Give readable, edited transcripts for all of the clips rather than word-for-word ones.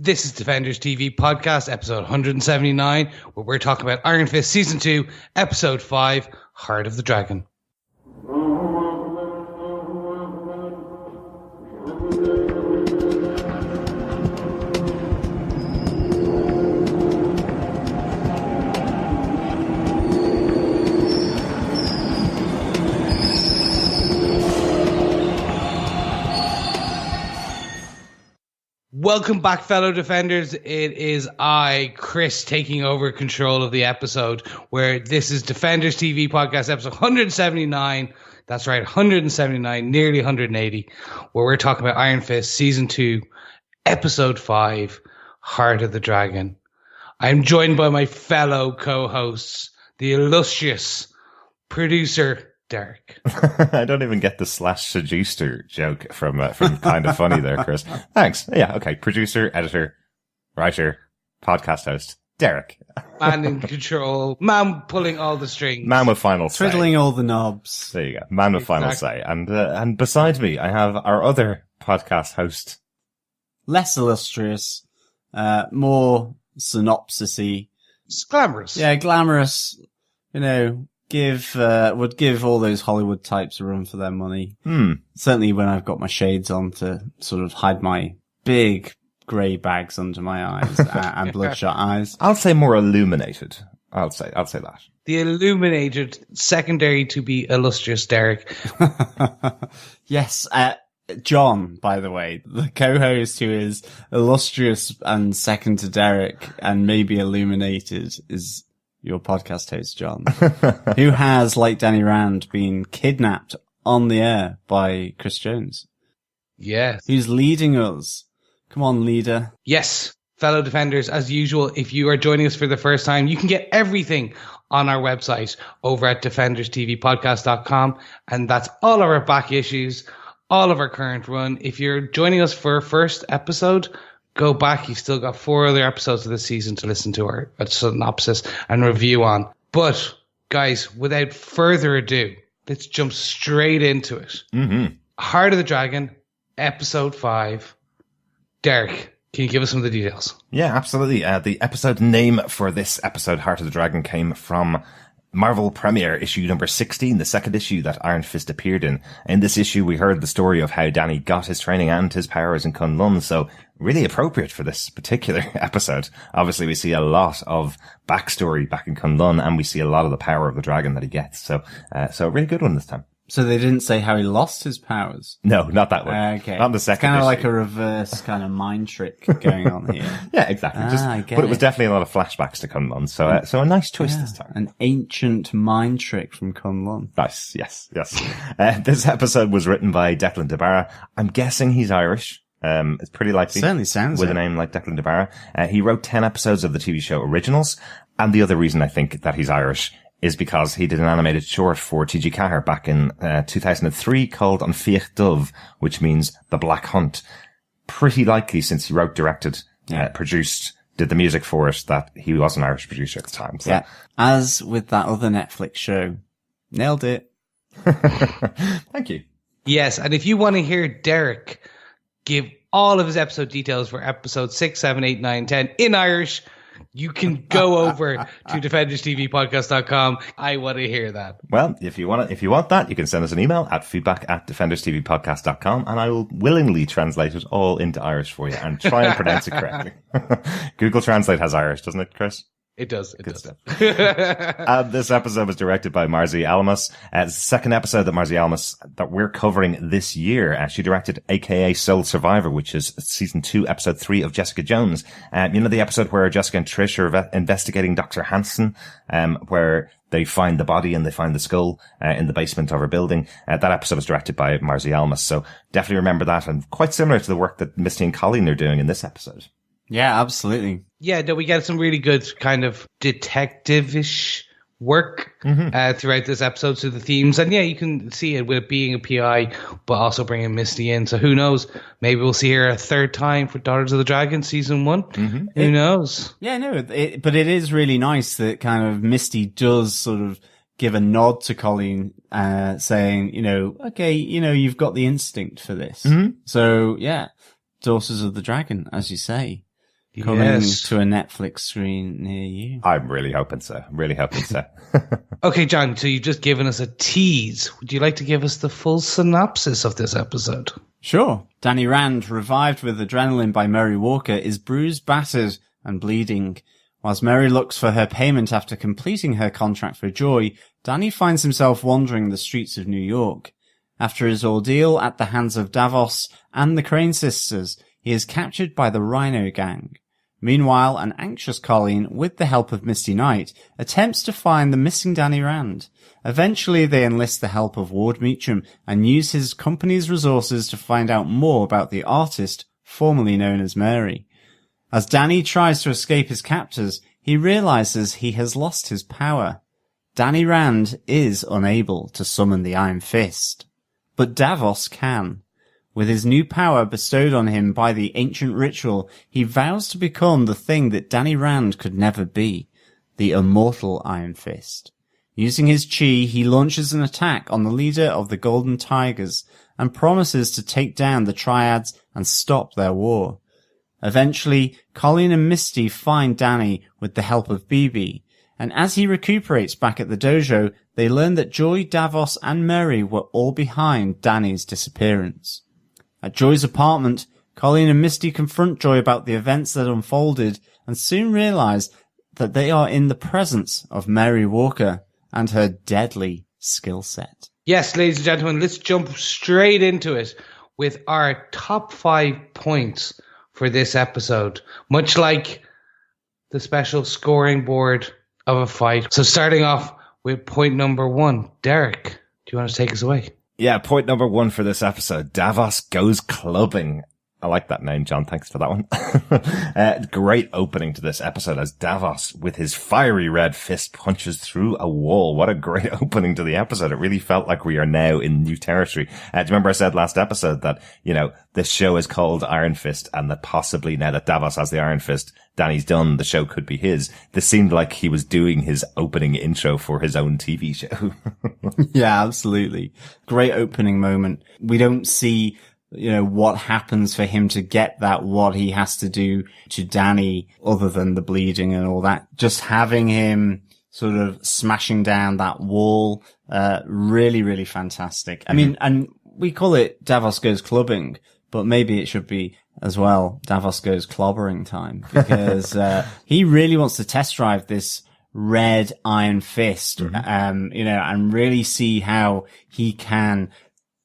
This is Defenders TV Podcast, episode 179, where we're talking about Iron Fist Season 2, Episode 5, Heart of the Dragon. Welcome back, fellow Defenders. It is I, Chris, taking over control of the episode, where this is Defenders TV Podcast, episode 179. That's right, 179, nearly 180, where we're talking about Iron Fist Season 2, Episode 5, Heart of the Dragon. I'm joined by my fellow co-hosts, the illustrious producer, Derek. I don't even get the slash seducer joke from Kind of Funny there, Chris. Thanks. Yeah, okay. Producer, editor, writer, podcast host, Derek. Man in control, man pulling all the strings. Man with final say. Twiddling all the knobs. There you go. Man with final say. And beside me, I have our other podcast host. Less illustrious, more synopsis-y. It's glamorous. Yeah, glamorous, would give all those Hollywood types a run for their money. Certainly when I've got my shades on to sort of hide my big grey bags under my eyes and bloodshot eyes. I'll say more illuminated. I'll say that. The illuminated, secondary to be illustrious, Derek. Yes, John, by the way, the co-host who is illustrious and second to Derek and maybe illuminated is your podcast host, John, who has, like Danny Rand, been kidnapped on the air by Chris Jones. Yes. Who's leading us. Come on, leader. Yes, fellow Defenders, as usual, if you are joining us for the first time, you can get everything on our website over at defenderstvpodcast.com, and that's all of our back issues, all of our current run. If you're joining us for our first episode, go back. You've still got 4 other episodes of this season to listen to our synopsis and review on. But, guys, without further ado, let's jump straight into it. Mm-hmm. Heart of the Dragon, Episode 5. Derek, can you give us some of the details? Yeah, absolutely. The episode name for this episode, Heart of the Dragon, came from Marvel Premiere issue number 16, the second issue that Iron Fist appeared in. In this issue, we heard the story of how Danny got his training and his powers in Kunlun, so really appropriate for this particular episode. Obviously, we see a lot of backstory back in Kunlun, and we see a lot of the power of the dragon that he gets. So a really good one this time. So they didn't say how he lost his powers? No, not that one. Okay. Not the second It's kind of issue. like a reverse kind of mind trick going on here. Yeah, exactly. But it was definitely a lot of flashbacks to Kunlun, so a nice twist this time. An ancient mind trick from Kunlun. Nice, yes. This episode was written by Declan Barra. I'm guessing he's Irish. It's pretty likely. Certainly sounds with a name like Declan Barra. He wrote 10 episodes of the TV show Originals, and the other reason I think that he's Irish is because he did an animated short for T.G. Cahir back in 2003 called An Fíoch Dubh, which means The Black Hunt. Pretty likely, since he wrote, directed, produced, did the music for it, that he was an Irish producer at the time. So. Yeah, as with that other Netflix show. Nailed it. Thank you. Yes, and if you want to hear Derek give all of his episode details for episode 6, 7, 8, 9, 10 in Irish, you can go over to defenderstvpodcast.com. I want to hear that. Well, if you want that, you can send us an email at feedback@defenderstvpodcast.com, and I will willingly translate it all into Irish for you and try and pronounce it correctly. Google Translate has Irish, doesn't it, Chris? It does. Good stuff. This episode was directed by Mairzee Almas. It's the second episode that Mairzee Almas that we're covering this year. She directed AKA Soul Survivor, which is season 2, episode 3 of Jessica Jones. The episode where Jessica and Trish are investigating Dr. Hansen, where they find the body and they find the skull in the basement of her building. That episode was directed by Mairzee Almas. So definitely remember that, and quite similar to the work that Misty and Colleen are doing in this episode. Yeah, absolutely. Yeah, no, we get some really good kind of detective-ish work throughout this episode. So the themes, and yeah, you can see it with it being a PI, but also bringing Misty in. So who knows? Maybe we'll see her a third time for Daughters of the Dragon season 1. Who knows? Yeah, no, but it is really nice that kind of Misty does sort of give a nod to Colleen, saying, okay, you've got the instinct for this. So yeah, Daughters of the Dragon, as you say. coming Yes. to a Netflix screen near you. I'm really hoping so. Okay, John, so you've just given us a tease. Would you like to give us the full synopsis of this episode? Sure. Danny Rand, revived with adrenaline by Mary Walker, is bruised, battered, and bleeding. Whilst Mary looks for her payment after completing her contract for Joy, Danny finds himself wandering the streets of New York. After his ordeal at the hands of Davos and the Crane sisters, he is captured by the Rhino gang. Meanwhile, an anxious Colleen, with the help of Misty Knight, attempts to find the missing Danny Rand. Eventually, they enlist the help of Ward Meachum and use his company's resources to find out more about the artist formerly known as Mary. As Danny tries to escape his captors, he realizes he has lost his power. Danny Rand is unable to summon the Iron Fist, but Davos can. With his new power bestowed on him by the ancient ritual, he vows to become the thing that Danny Rand could never be, the Immortal Iron Fist. Using his chi, he launches an attack on the leader of the Golden Tigers and promises to take down the Triads and stop their war. Eventually, Colleen and Misty find Danny with the help of BB, and as he recuperates back at the dojo, they learn that Joy, Davos, and Mary were all behind Danny's disappearance. At Joy's apartment, Colleen and Misty confront Joy about the events that unfolded and soon realize that they are in the presence of Mary Walker and her deadly skill set. Yes, ladies and gentlemen, let's jump straight into it with our top 5 points for this episode, much like the special scoring board of a fight. So starting off with point number 1, Derek, do you want to take us away? Yeah, point number 1 for this episode. Davos goes clubbing. I like that name, John. Thanks for that one. Great opening to this episode as Davos, with his fiery red fist, punches through a wall. What a great opening to the episode. It really felt like we are now in new territory. Do you remember I said last episode that, this show is called Iron Fist and that possibly now that Davos has the Iron Fist, Danny's done, the show could be his. This seemed like he was doing his opening intro for his own TV show. Yeah, absolutely. Great opening moment. We don't see what happens for him to get that, what he has to do to Danny other than the bleeding and all that. Just having him sort of smashing down that wall, really, really fantastic. I mean, and we call it Davos Goes Clubbing, but maybe it should be as well Davos Goes Clobbering time, because he really wants to test drive this red Iron Fist, and really see how he can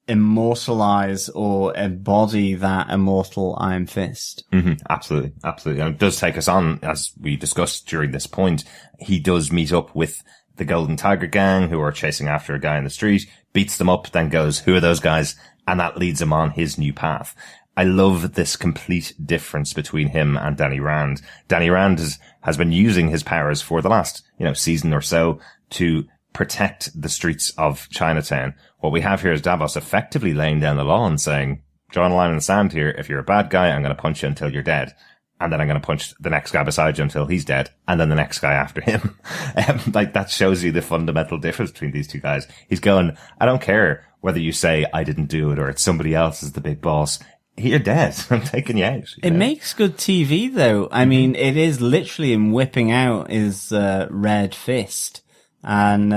immortalize or embody that immortal Iron Fist. Absolutely. And it does take us on, as we discussed during this point. He does meet up with the Golden Tiger gang who are chasing after a guy in the street, beats them up, then goes, who are those guys? And that leads him on his new path. I love this complete difference between him and Danny Rand. Danny Rand has been using his powers for the last, season or so to protect the streets of Chinatown. What we have here is Davos effectively laying down the law and saying, drawing a line in the sand here, if you're a bad guy, I'm going to punch you until you're dead. And then I'm going to punch the next guy beside you until he's dead. And then the next guy after him. That shows you the fundamental difference between these two guys. He's going, I don't care whether you say I didn't do it or it's somebody else is the big boss. You're dead. I'm taking you out. It makes good TV though. I mean, it is literally him whipping out his red fist. And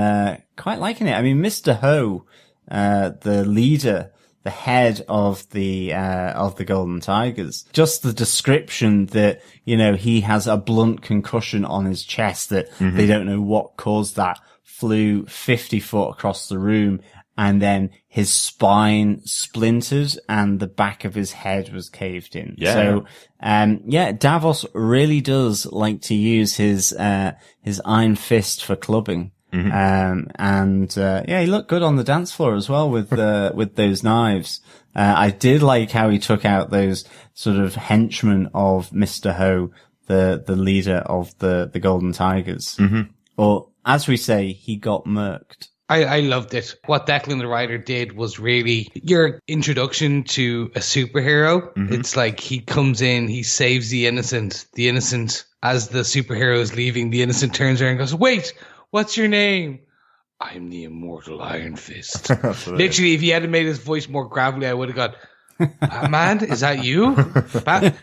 quite liking it. I mean, Mr. Ho, the leader, the head of the Golden Tigers, just the description that, he has a blunt concussion on his chest that they don't know what caused that, flew 50 foot across the room, and then his spine splintered and the back of his head was caved in. Yeah. So, Davos really does like to use his Iron Fist for clubbing. He looked good on the dance floor as well with those knives. I did like how he took out those sort of henchmen of Mr. Ho, the leader of the Golden Tigers. Or, as we say, he got murked. I loved it. What Declan the writer did was really your introduction to a superhero. It's like he comes in, he saves the innocent. The innocent, as the superhero is leaving, the innocent turns around and goes, wait, what's your name? I'm the Immortal Iron Fist. Literally, if he had made his voice more gravelly, I would have gone, Batman, is that you?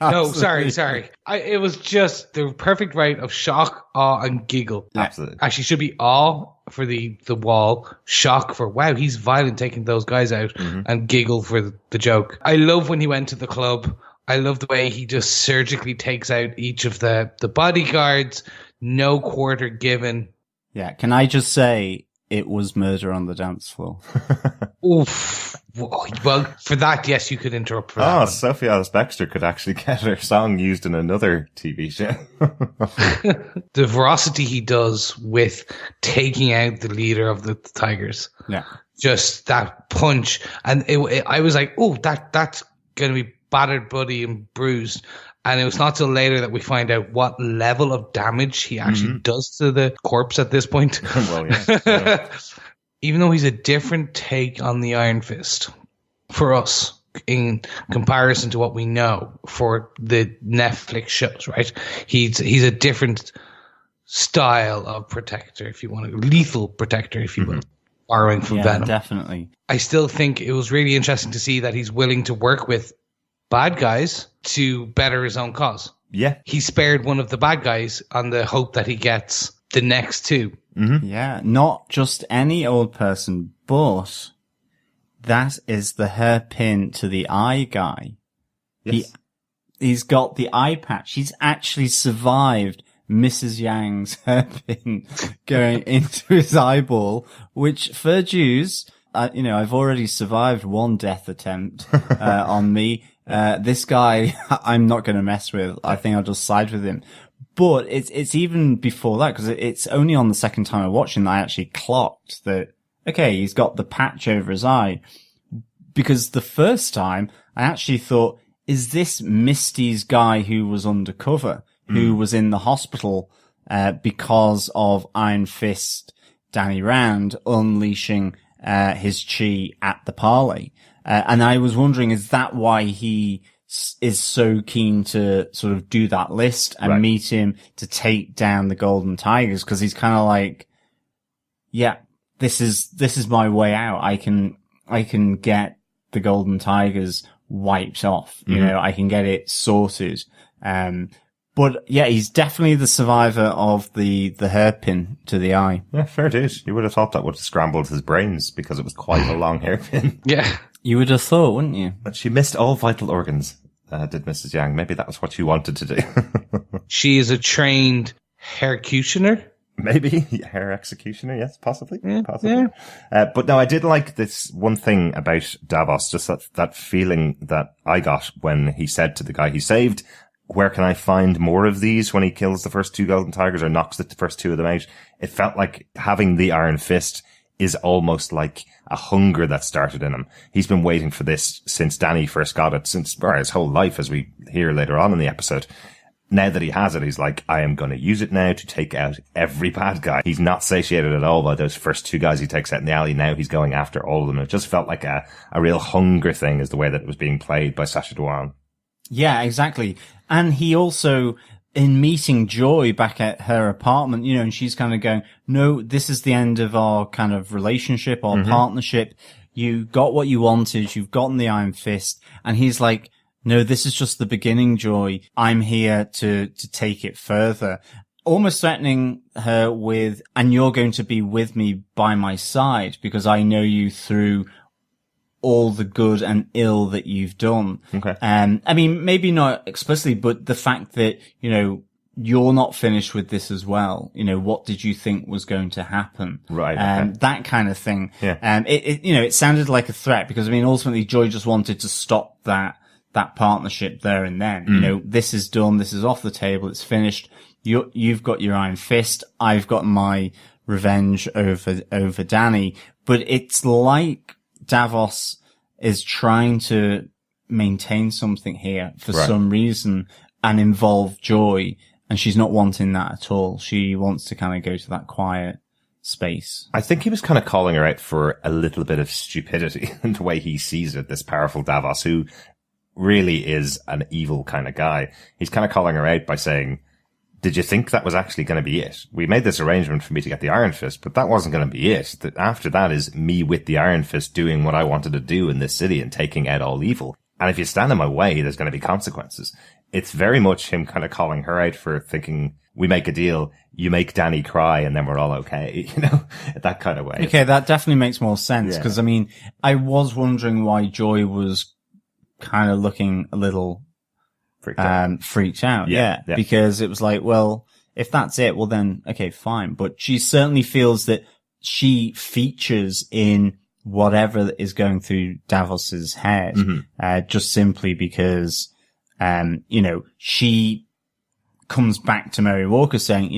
No, sorry. It was just the perfect right of shock, awe, and giggle. Absolutely. Actually, should be awe for the wall, shock for, wow, he's violent taking those guys out, and giggle for the joke. I love when he went to the club. I love the way he just surgically takes out each of the bodyguards, no quarter given. Yeah, can I just say it was murder on the dance floor? Oof. Well, for that, yes, you could interrupt for that. Oh, Sophie Ellis-Bextor could actually get her song used in another TV show. The veracity he does with taking out the leader of the Tigers. Yeah. Just that punch. And I was like, oh, that's going to be battered, bloody, and bruised. And it was not till later that we find out what level of damage he actually does to the corpse at this point. Well, yeah. Even though he's a different take on the Iron Fist for us in comparison to what we know for the Netflix shows, right? He's a different style of protector, if you want to, lethal protector, if you will, borrowing from Venom. Definitely. I still think it was really interesting to see that he's willing to work with bad guys to better his own cause. Yeah. He spared one of the bad guys on the hope that he gets the next two. Yeah, not just any old person, but that is the hairpin to the eye guy. Yes. He's got the eye patch. He's actually survived Mrs. Yang's hairpin going into his eyeball, which for Jews, I've already survived one death attempt on me. This guy, I'm not going to mess with. I think I'll just side with him. But it's even before that, because it's only on the second time I watched him that I actually clocked that, okay, he's got the patch over his eye. Because the first time, I actually thought, is this Misty's guy who was undercover, who was in the hospital because of Iron Fist Danny Rand unleashing his chi at the parley? And I was wondering, is that why he is so keen to sort of do that list and meet him to take down the Golden Tigers? Because he's kind of like, yeah, this is my way out. I can get the Golden Tigers wiped off. You know, I can get it sorted. But yeah, he's definitely the survivor of the hairpin to the eye. Yeah, fair dues. You would have thought that would have scrambled his brains because it was quite a long hairpin. Yeah. You would have thought, wouldn't you? But she missed all vital organs, did Mrs. Yang. Maybe that was what she wanted to do. She is a trained haircutioner. Maybe. Hair executioner, yes, possibly. Yeah, possibly. yeah. But no, I did like this one thing about Davos, just that feeling that I got when he said to the guy he saved, where can I find more of these, when he kills the first two Golden Tigers or knocks the first two of them out? It felt like having the Iron Fist is almost like a hunger that started in him. He's been waiting for this since Danny first got it, since his whole life, as we hear later on in the episode. Now that he has it, he's like, I am going to use it now to take out every bad guy. He's not satiated at all by those first two guys he takes out in the alley. Now he's going after all of them. It just felt like a real hunger thing, is the way that it was being played by Sacha Dhawan. Yeah, exactly. And he also, in meeting Joy back at her apartment, and she's kind of going, no, this is the end of our kind of relationship, our partnership. You got what you wanted. You've gotten the Iron Fist. And he's like, no, this is just the beginning, Joy. I'm here to take it further. Almost threatening her with, and you're going to be with me by my side because I know you through all the good and ill that you've done. Okay. I mean, maybe not explicitly, but the fact that, you're not finished with this as well. What did you think was going to happen? Right. Okay. That kind of thing. Yeah. It sounded like a threat because, ultimately Joy just wanted to stop that partnership there and then. This is done. This is off the table. It's finished. You've got your Iron Fist. I've got my revenge over Danny. But it's like Davos is trying to maintain something here for some reason and involve Joy, and she's not wanting that at all. She wants to kind of go to that quiet space. I think he was kind of calling her out for a little bit of stupidity in the way he sees it, this powerful Davos, who really is an evil kind of guy. He's kind of calling her out by saying, did you think that was actually going to be it? We made this arrangement for me to get the Iron Fist, but that wasn't going to be it. After that is me with the Iron Fist doing what I wanted to do in this city and taking out all evil. And if you stand in my way, there's going to be consequences. It's very much him kind of calling her out for thinking, we make a deal, you make Danny cry, and then we're all okay, that kind of way. Okay, that definitely makes more sense, because, I mean, I was wondering why Joy was kind of looking a little freaked out. Yeah, because it was like, well, if that's it, well then, okay, fine. But she certainly feels that she features in whatever is going through Davos's head, just simply because, she comes back to Mary Walker saying,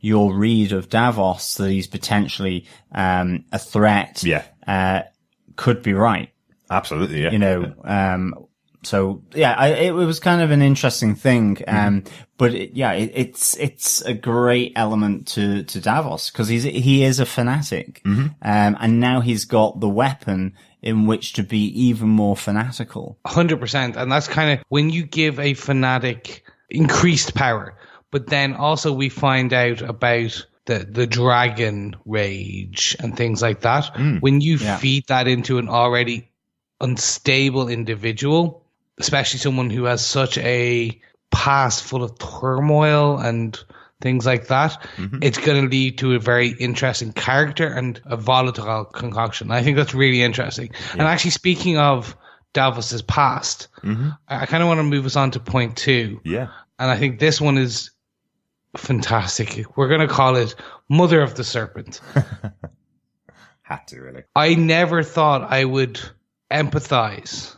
your read of Davos, that he's potentially, a threat, could be right. Absolutely. Yeah. So it was kind of an interesting thing. But it's a great element to Davos, because he is a fanatic. And now he's got the weapon in which to be even more fanatical. 100%. And that's kind of when you give a fanatic increased power, but then also we find out about the dragon rage and things like that. When you feed that into an already unstable individual, especially someone who has such a past full of turmoil and things like that, it's going to lead to a very interesting character and a volatile concoction. I think that's really interesting. And actually, speaking of Davos's past, I kind of want to move us on to point 2. Yeah. And I think this one is fantastic. We're going to call it Mother of the Serpent. Had to, really. I never thought I would empathize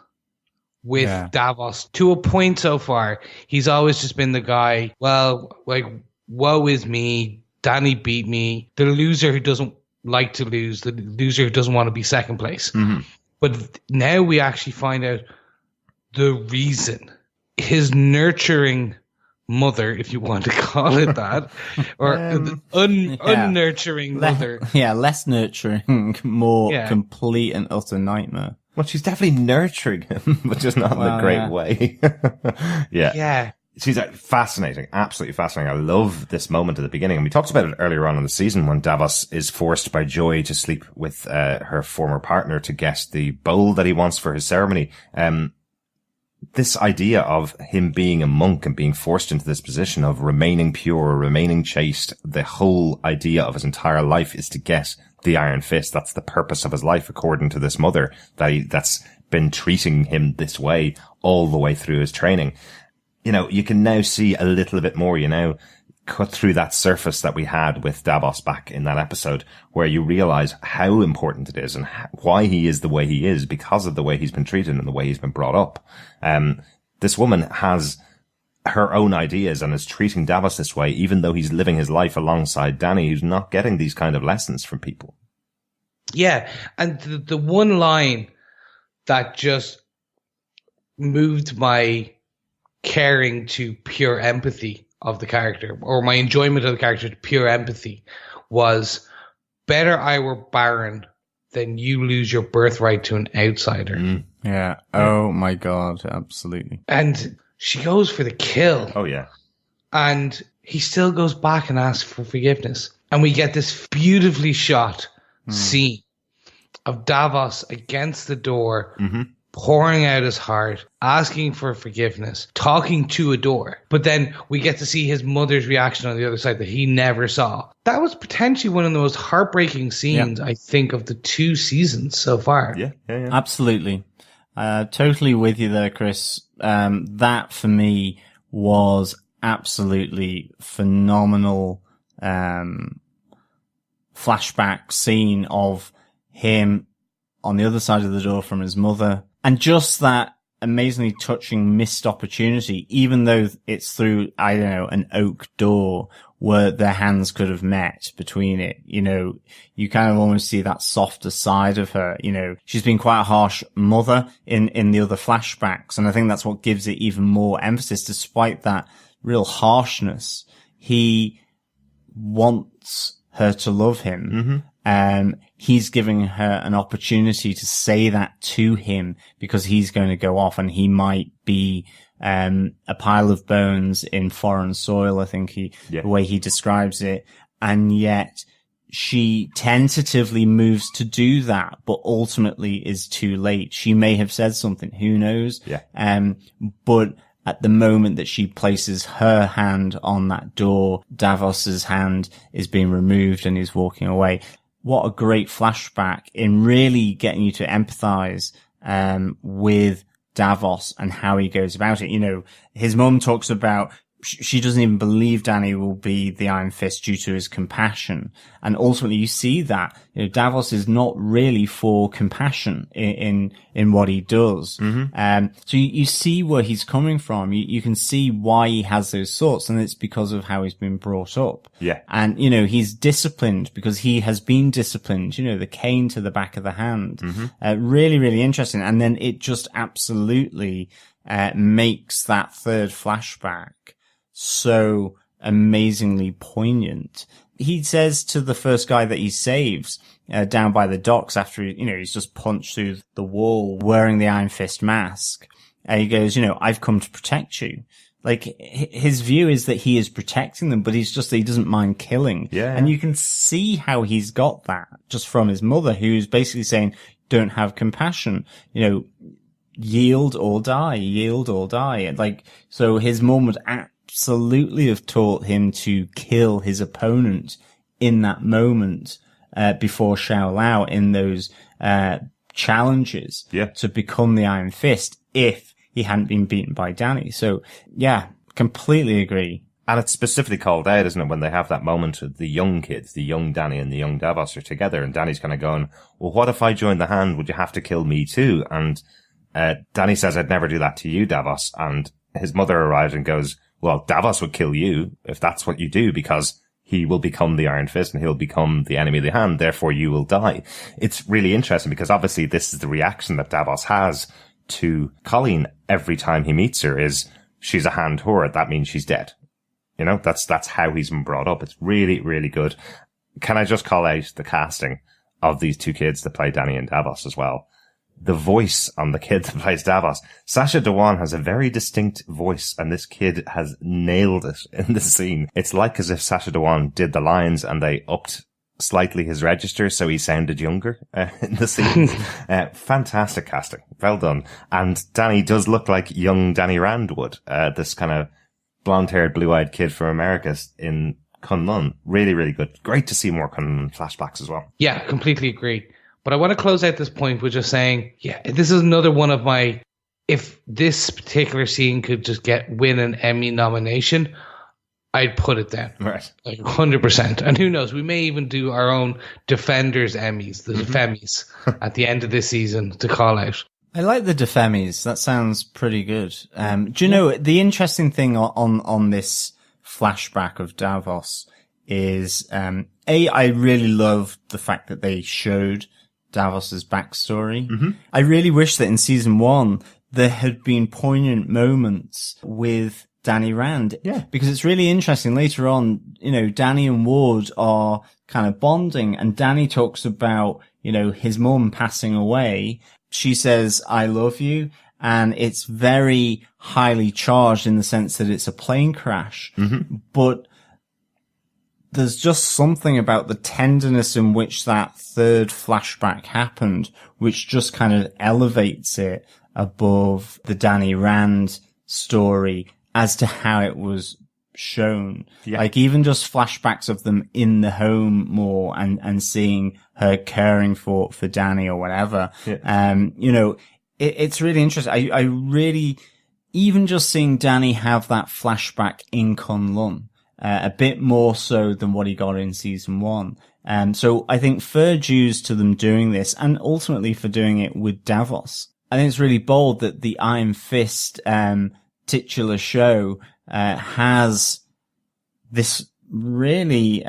with Davos to a point so far. He's always just been the guy, well, like, woe is me, Danny beat me, the loser who doesn't like to lose, the loser who doesn't want to be second place. But now we actually find out the reason. His nurturing mother, if you want to call it that, or unnurturing mother. Yeah, less nurturing, more complete and utter nightmare. Well, she's definitely nurturing him, but just not in a great way. Yeah. She's fascinating, absolutely fascinating. I love this moment at the beginning. And we talked about it earlier on in the season when Davos is forced by Joy to sleep with her former partner to get the bowl that he wants for his ceremony. This idea of him being a monk and being forced into this position of remaining pure, remaining chaste, the whole idea of his entire life is to get the Iron Fist. That's the purpose of his life, according to this mother, that's been treating him this way all the way through his training. You can now see a little bit more, cut through that surface that we had with Davos back in that episode, where you realize how important it is and why he is the way he is because of the way he's been treated and the way he's been brought up. This woman has her own ideas and is treating Davos this way, even though he's living his life alongside Danny, who's not getting these kind of lessons from people. Yeah. And the one line that just moved my caring to pure empathy of the character, or my enjoyment of the character to pure empathy, was better I were barren than you lose your birthright to an outsider. Yeah. Oh my God. Absolutely. And she goes for the kill. Oh yeah. And he still goes back and asks for forgiveness. And we get this beautifully shot scene of Davos against the door, pouring out his heart, asking for forgiveness, talking to a door. But then we get to see his mother's reaction on the other side that he never saw. That was potentially one of the most heartbreaking scenes, I think, of the 2 seasons so far. Yeah. Absolutely. Totally with you there, Chris. That for me was absolutely phenomenal, flashback scene of him on the other side of the door from his mother. And just that amazingly touching missed opportunity, even though it's through, I don't know, an oak door where their hands could have met between it. You kind of almost see that softer side of her. She's been quite a harsh mother in the other flashbacks. And I think that's what gives it even more emphasis, despite that real harshness. He wants her to love him. He's giving her an opportunity to say that to him because he's going to go off and he might be a pile of bones in foreign soil, I think the way he describes it. And yet she tentatively moves to do that, but ultimately is too late. She may have said something, who knows? Yeah. But at the moment that she places her hand on that door, Davos's hand is being removed and he's walking away. What a great flashback in really getting you to empathize, with Davos and how he goes about it. You know, his mum talks about she doesn't even believe Dany will be the Iron Fist due to his compassion. And ultimately you see that, you know, Davos is not really for compassion in what he does. Mm-hmm. So you see where he's coming from. You can see why he has those thoughts, and it's because of how he's been brought up. Yeah. And, you know, he's disciplined because he has been disciplined, you know, the cane to the back of the hand. Mm-hmm. Really, really interesting. And then it just absolutely, makes that third flashback so amazingly poignant. He says to the first guy that he saves, down by the docks after, you know, he's just punched through the wall wearing the Iron Fist mask. He goes, you know, I've come to protect you. Like, his view is that he is protecting them, but he doesn't mind killing. Yeah. And you can see how he's got that just from his mother, who's basically saying, don't have compassion, you know, yield or die, yield or die. And like, so his mum would absolutely have taught him to kill his opponent in that moment, before Xiao Lao in those, challenges to become the Iron Fist if he hadn't been beaten by Dany. So yeah, completely agree. And it's specifically called out, isn't it, when they have that moment of the young kids, the young Dany and the young Davos are together, and Dany's kind of going, well, what if I join the Hand? Would you have to kill me too? And Dany says, I'd never do that to you, Davos. And his mother arrives and goes, well, Davos would kill you if that's what you do, because he will become the Iron Fist and he'll become the enemy of the Hand. Therefore, you will die. It's really interesting because obviously this is the reaction that Davos has to Colleen every time he meets her is, she's a Hand whore. That means she's dead. You know, that's how he's been brought up. It's really, really good. Can I just call out the casting of these two kids that play Dany and Davos as well? The voice on the kid that plays Davos. Sacha Dhawan has a very distinct voice, and this kid has nailed it in the scene. It's like as if Sacha Dhawan did the lines and they upped slightly his register so he sounded younger in the scene. Fantastic casting. Well done. And Dany does look like young Dany Rand would. This kind of blonde-haired, blue-eyed kid from America in Kunlun. Really, really good. Great to see more Kunlun flashbacks as well. Yeah, completely agree. But I want to close out this point with just saying, yeah, this is another one of my, if this particular scene could just win an Emmy nomination, I'd put it down. Right. Like 100%. And who knows, we may even do our own Defenders Emmys, the Defemmies, at the end of this season to call out. I like the Defemmies. That sounds pretty good. Do you know, the interesting thing on this flashback of Davos is, I really loved the fact that they showed Davos's backstory. Mm-hmm. I really wish that in season 1 there had been poignant moments with Dany Rand. Yeah. Because it's really interesting. Later on, you know, Dany and Ward are kind of bonding, and Dany talks about, you know, his mum passing away. She says, I love you. And it's very highly charged in the sense that it's a plane crash. Mm-hmm. But there's just something about the tenderness in which that third flashback happened, which just kind of elevates it above the Dany Rand story as to how it was shown. Yeah. Like even just flashbacks of them in the home more and seeing her caring for Dany or whatever. Yeah. You know, it's really interesting. I really, even just seeing Dany have that flashback in Kunlun, a bit more so than what he got in season 1. So I think fair dues to them doing this, and ultimately for doing it with Davos. I think it's really bold that the Iron Fist, titular show, has this really,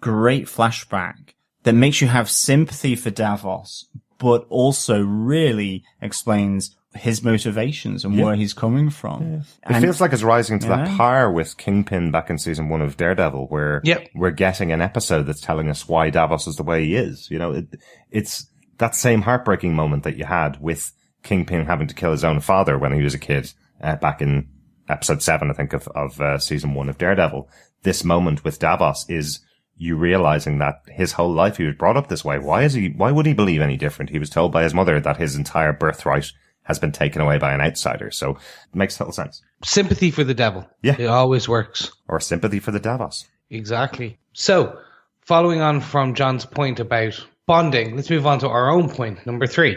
great flashback that makes you have sympathy for Davos, but also really explains his motivations and where he's coming from. Yeah. It feels like it's rising to that par with Kingpin back in season 1 of Daredevil, where we're getting an episode that's telling us why Davos is the way he is. You know, it's that same heartbreaking moment that you had with Kingpin having to kill his own father when he was a kid, back in episode 7, I think, of season 1 of Daredevil. This moment with Davos is you realizing that his whole life he was brought up this way. Why would he believe any different? He was told by his mother that his entire birthright has been taken away by an outsider. So it makes total sense. Sympathy for the devil. Yeah. It always works. Or sympathy for the Davos. Exactly. So, following on from John's point about bonding, let's move on to our own point, number 3.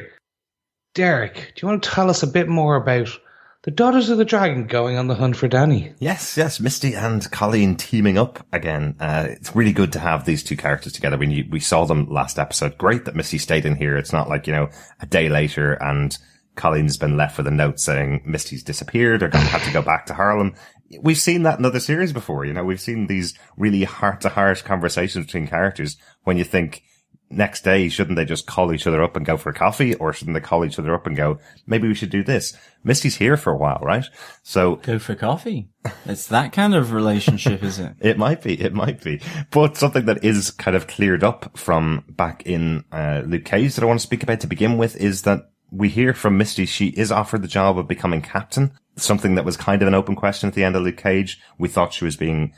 Derek, do you want to tell us a bit more about the Daughters of the Dragon going on the hunt for Dany? Yes. Misty and Colleen teaming up again. It's really good to have these two characters together. We saw them last episode. Great that Misty stayed in here. It's not like, a day later and Colleen's been left with a note saying Misty's disappeared or going to have to go back to Harlem. We've seen that in other series before. We've seen these really heart-to-heart conversations between characters when you think, next day, shouldn't they just call each other up and go for a coffee? Or shouldn't they call each other up and go, maybe we should do this? Misty's here for a while, right? So go for coffee. It's that kind of relationship, is it? It might be. But something that is kind of cleared up from back in Luke Cage that I want to speak about to begin with is that we hear from Misty she is offered the job of becoming captain. Something that was kind of an open question at the end of Luke Cage. We thought she was being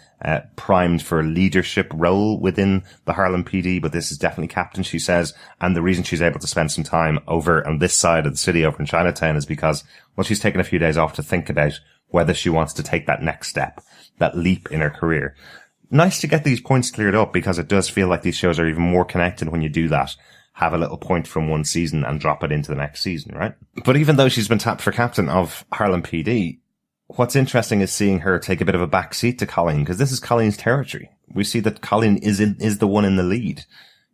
primed for a leadership role within the Harlem PD, but this is definitely captain, she says. And the reason she's able to spend some time over on this side of the city, over in Chinatown, is because, well, she's taken a few days off to think about whether she wants to take that next step, that leap in her career. Nice to get these points cleared up because it does feel like these shows are even more connected when you do that. Have a little point from one season and drop it into the next season, right? But even though she's been tapped for captain of Harlem PD, what's interesting is seeing her take a bit of a back seat to Colleen, because this is Colleen's territory. We see that Colleen is the one in the lead.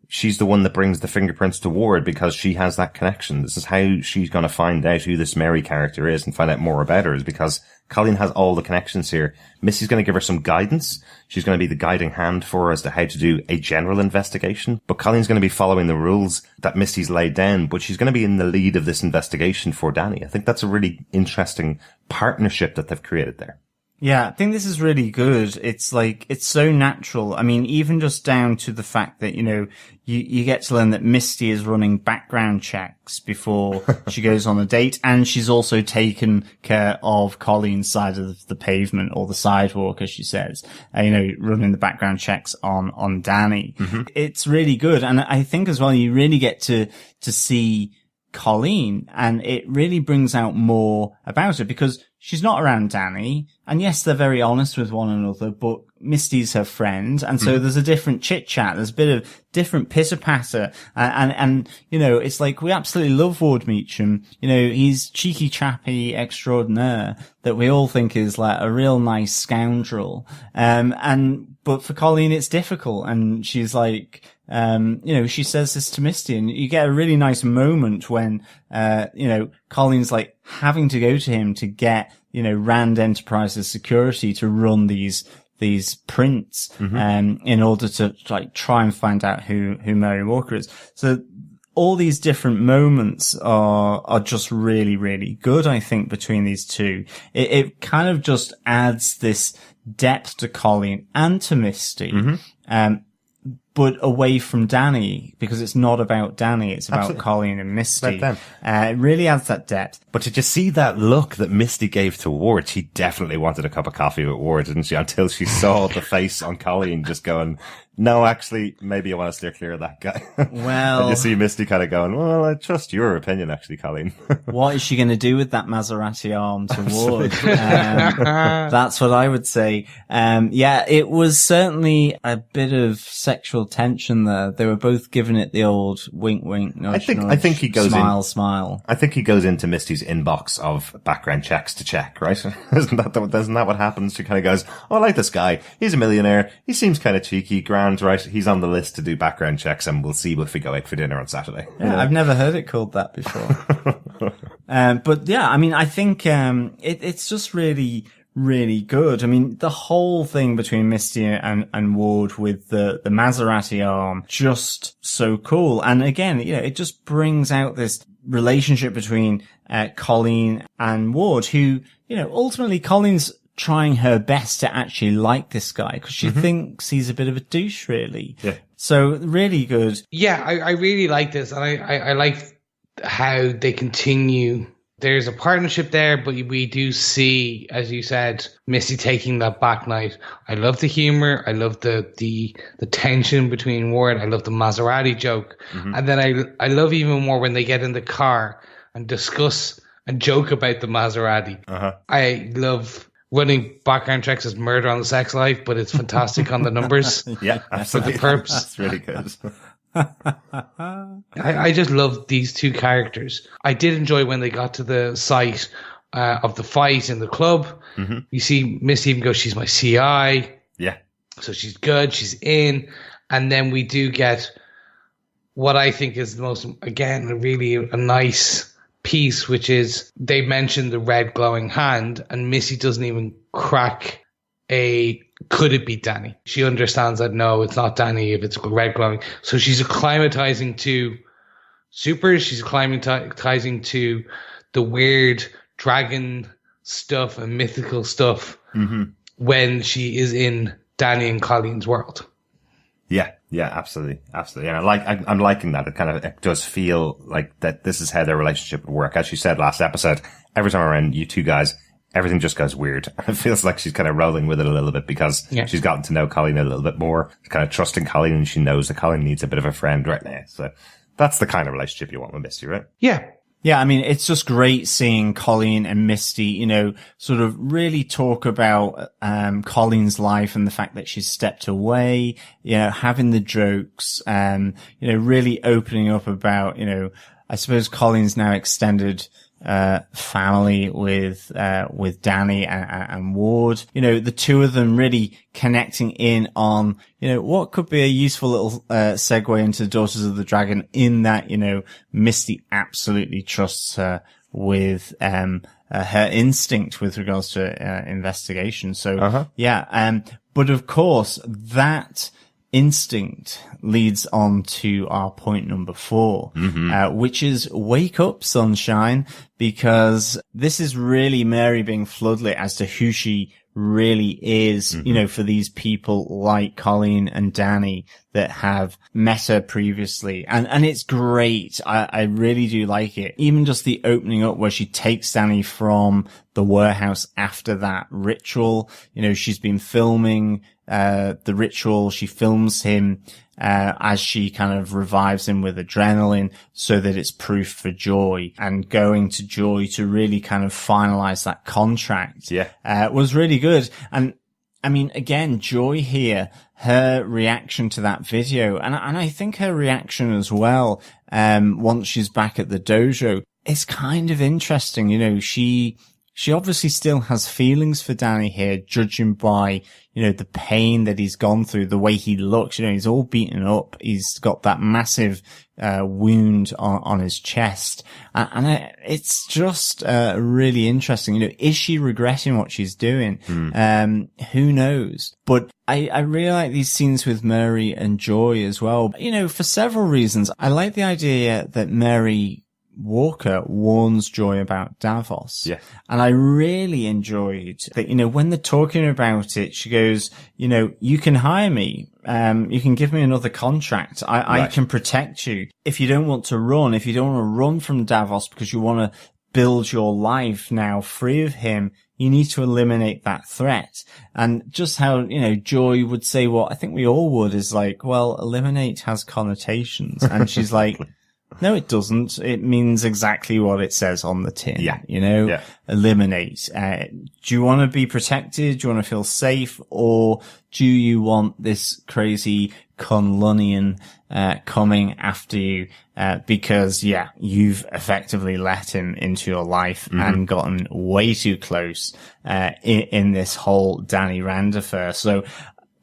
She's the one that brings the fingerprints to Ward because she has that connection. This is how she's going to find out who this Mary character is and find out more about her, is because Colleen has all the connections here. Missy's going to give her some guidance. She's going to be the guiding hand for her as to how to do a general investigation. But Colleen's going to be following the rules that Missy's laid down, but she's going to be in the lead of this investigation for Dany. I think that's a really interesting partnership that they've created there. Yeah, I think this is really good. It's like, it's so natural. I mean, even just down to the fact that, you get to learn that Misty is running background checks before she goes on a date, and she's also taken care of Colleen's side of the pavement or the sidewalk, as she says, running the background checks on Dany. Mm-hmm. It's really good. And I think as well, you really get to see Colleen, and it really brings out more about her because she's not around Dany, and yes, they're very honest with one another, but Misty's her friend, and so there's a different chit-chat, there's a bit of different pitter-patter, and it's like, we absolutely love Ward Meachum. He's cheeky chappy extraordinaire that we all think is like a real nice scoundrel, but for Colleen it's difficult, and she's like, she says this to Misty, and you get a really nice moment when, Colleen's like having to go to him to get, Rand Enterprises security to run these prints, in order to like try and find out who Mary Walker is. So all these different moments are just really, really good, I think, between these two. It kind of just adds this depth to Colleen and to Misty. But away from Dany, because it's not about Dany, it's about Absolutely. Colleen and Misty. It really adds that depth. But did you see that look that Misty gave to Ward? She definitely wanted a cup of coffee with Ward, didn't she? Until she saw the face on Colleen just going, no, actually, maybe I want to steer clear of that guy. Well. And you see Misty kind of going, well, I trust your opinion, actually, Colleen. What is she going to do with that Maserati arm to Ward? That's what I would say. It was certainly a bit of sexual tension there. They were both giving it the old wink, wink, nudge, I think he goes smile. I think he goes into Misty's inbox of background checks to check, right? Isn't that what happens? She kind of goes, oh, I like this guy. He's a millionaire. He seems kind of cheeky, grand, right? He's on the list to do background checks, and we'll see if we go out for dinner on Saturday. Yeah, I've never heard it called that before. But yeah, I mean, I think, it's just really, really good. I mean, the whole thing between Misty and Ward with the Maserati arm, just so cool. And again, it just brings out this relationship between Colleen and Ward, who, ultimately Colleen's trying her best to actually like this guy because she thinks he's a bit of a douche, really. Yeah. So really good. Yeah, I really like this, and I like how they continue There's a partnership there, but we do see, as you said, Misty taking that back night. I love the humor. I love the tension between Ward. I love the Maserati joke. And then I love even more when they get in the car and discuss and joke about the Maserati. I love running background checks as Murder on the Sex Life, but it's fantastic on the numbers. Yeah, absolutely. For the perps. That's really good. I just love these two characters. I did enjoy when they got to the site of the fight in the club. You see Misty even go, she's my CI. Yeah. So she's good. She's in. And then we do get what I think is the most, again, really a nice piece, which is they mention the red glowing hand and Misty doesn't even crack could it be Danny? She understands that no, it's not Danny if it's red glowing. So she's acclimatizing to supers. She's acclimatizing to the weird dragon stuff and mythical stuff when she is in Danny and Colleen's world. Yeah, absolutely. And I'm liking that. It does feel like that this is how their relationship would work. As you said last episode, every time around you two guys, everything just goes weird. It feels like she's kind of rolling with it a little bit because she's gotten to know Colleen a little bit more, kind of trusting Colleen, and she knows that Colleen needs a bit of a friend right now. So that's the kind of relationship you want with Misty, right? Yeah. Yeah, I mean, it's just great seeing Colleen and Misty, sort of really talk about Colleen's life and the fact that she's stepped away, having the jokes, really opening up about, I suppose Colleen's now extended family with Danny and Ward. The two of them really connecting in on, what could be a useful little segue into Daughters of the Dragon in that, Misty absolutely trusts her with her instinct with regards to investigation. So but of course that instinct leads on to our point number 4, which is wake up, sunshine, because this is really Mary being floodlit as to who she really is, for these people like Colleen and Danny that have met her previously. And it's great. I really do like it. Even just the opening up where she takes Danny from the warehouse after that ritual. She's been filming the ritual. She films him as she kind of revives him with adrenaline so that it's proof for Joy, and going to Joy to really kind of finalize that contract was really good. And I mean, again, Joy here, her reaction to that video, and I think her reaction as well, once she's back at the dojo, is kind of interesting. She obviously still has feelings for Danny here, judging by, the pain that he's gone through, the way he looks. He's all beaten up. He's got that massive wound on his chest. And it's just really interesting. Is she regretting what she's doing? Who knows? But I really like these scenes with Mary and Joy as well. For several reasons. I like the idea that Mary Walker warns Joy about Davos. Yeah. And I really enjoyed that, when they're talking about it, she goes, you can hire me. You can give me another contract. I can protect you. If you don't want to run from Davos because you want to build your life now free of him, you need to eliminate that threat. And just how, Joy would say what I think we all would is like, well, eliminate has connotations. And she's like, no, it doesn't. It means exactly what it says on the tin. Yeah. Eliminate. Do you want to be protected? Do you want to feel safe? Or do you want this crazy Conlunian, coming after you? Because you've effectively let him into your life and gotten way too close, in this whole Danny Rand affair. So,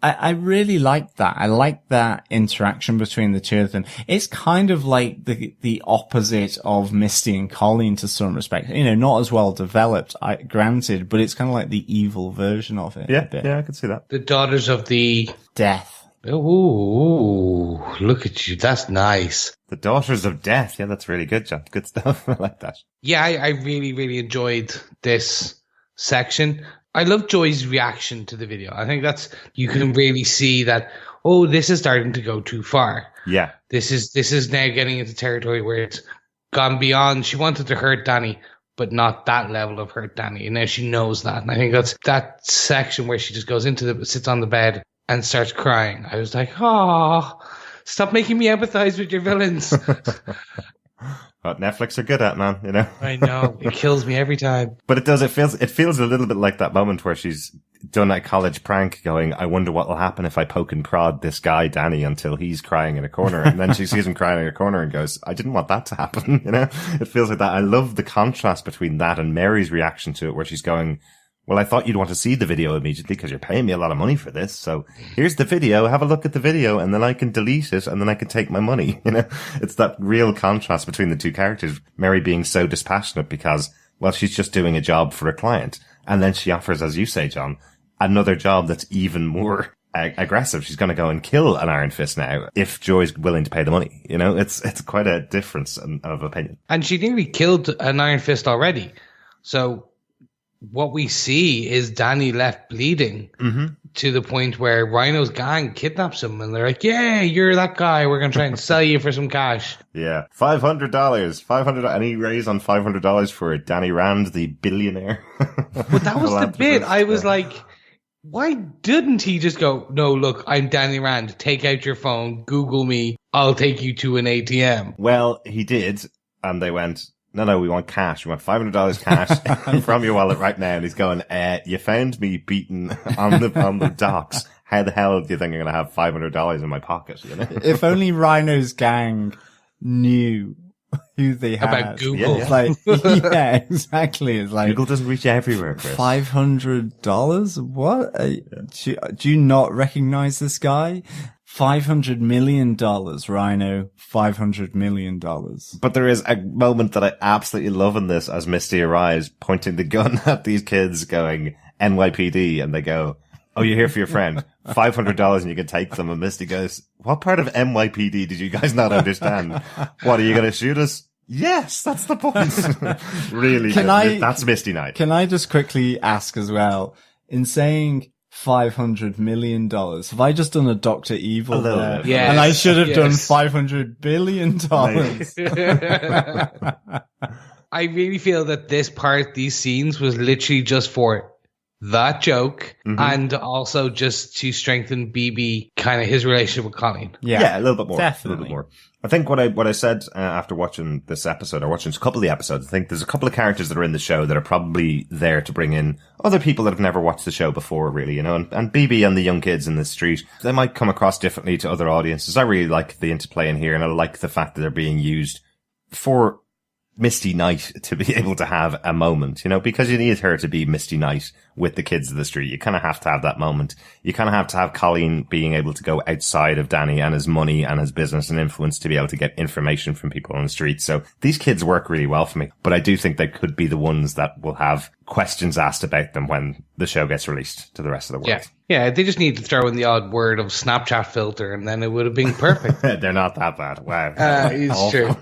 I really like that. I like that interaction between the two of them. It's kind of like the opposite of Misty and Colleen to some respect. Not as well developed, granted, but it's kind of like the evil version of it. Yeah, I can see that. The Daughters of the Death. Ooh, look at you. That's nice. The Daughters of Death. Yeah, that's really good, John. Good stuff. I like that. Yeah, I really, really enjoyed this section. I love Joy's reaction to the video. I think you can really see that, this is starting to go too far. Yeah. This is now getting into territory where it's gone beyond. She wanted to hurt Danny, but not that level of hurt Danny. And now she knows that. And I think that's that section where she just goes sits on the bed and starts crying. I was like, oh, stop making me empathize with your villains. What Netflix are good at, man, you know? I know. It kills me every time. But it feels a little bit like that moment where she's done a college prank going, I wonder what will happen if I poke and prod this guy, Danny, until he's crying in a corner. And then she sees him crying in a corner and goes, I didn't want that to happen, you know? It feels like that. I love the contrast between that and Mary's reaction to it, where she's going, well, I thought you'd want to see the video immediately because you're paying me a lot of money for this. So here's the video. Have a look at the video and then I can delete it and then I can take my money. You know, it's that real contrast between the two characters. Mary being so dispassionate because, well, she's just doing a job for a client. And then she offers, as you say, John, another job that's even more aggressive. She's going to go and kill an Iron Fist now if Joy's willing to pay the money. You know, it's quite a difference of opinion. And she nearly killed an Iron Fist already. So what we see is Danny left bleeding to the point where Rhino's gang kidnaps him and they're like, yeah, you're that guy. We're going to try and sell you for some cash. Yeah. $500. Any raise on $500 for Danny Rand, the billionaire? But that was the bit. I was like, why didn't he just go, no, look, I'm Danny Rand. Take out your phone. Google me. I'll take you to an ATM. Well, he did. And they went, no, we want cash. We want $500 cash from your wallet right now. And he's going, you found me beaten on the docks. How the hell do you think I'm going to have $500 in my pocket? You know? If only Rhino's gang knew who they had. About Google. It's like, yeah, exactly. It's like, Google doesn't reach everywhere, Chris. $500? What? Do you not recognize this guy? $500 million, Rhino. $500 million. But there is a moment that I absolutely love in this as Misty arrives, pointing the gun at these kids going, NYPD, and they go, oh, you're here for your friend. $500 and you can take them. And Misty goes, what part of NYPD did you guys not understand? What, are you going to shoot us? Yes, that's the point. Really, that's Misty Knight. Can I just quickly ask as well, in saying $500 million, have I just done a Dr. Evil there? Yes, and I should have done $500 billion. I really feel that these scenes was literally just for that joke and also just to strengthen BB, kind of his relationship with Colleen. Yeah, a little bit more. Definitely. A little bit more. I think what I said after watching this episode, or watching a couple of the episodes, I think there's a couple of characters that are in the show that are probably there to bring in other people that have never watched the show before, really, you know, and BB and the young kids in the street, they might come across differently to other audiences. I really like the interplay in here, and I like the fact that they're being used for Misty Knight to be able to have a moment, you know, because you need her to be Misty Knight with the kids of the street. You kind of have to have that moment. You kind of have to have Colleen being able to go outside of Danny and his money and his business and influence to be able to get information from people on the street. So these kids work really well for me, but I do think they could be the ones that will have questions asked about them when the show gets released to the rest of the world. Yeah, they just need to throw in the odd word of Snapchat filter and then it would have been perfect. They're not that bad. Wow. It's true.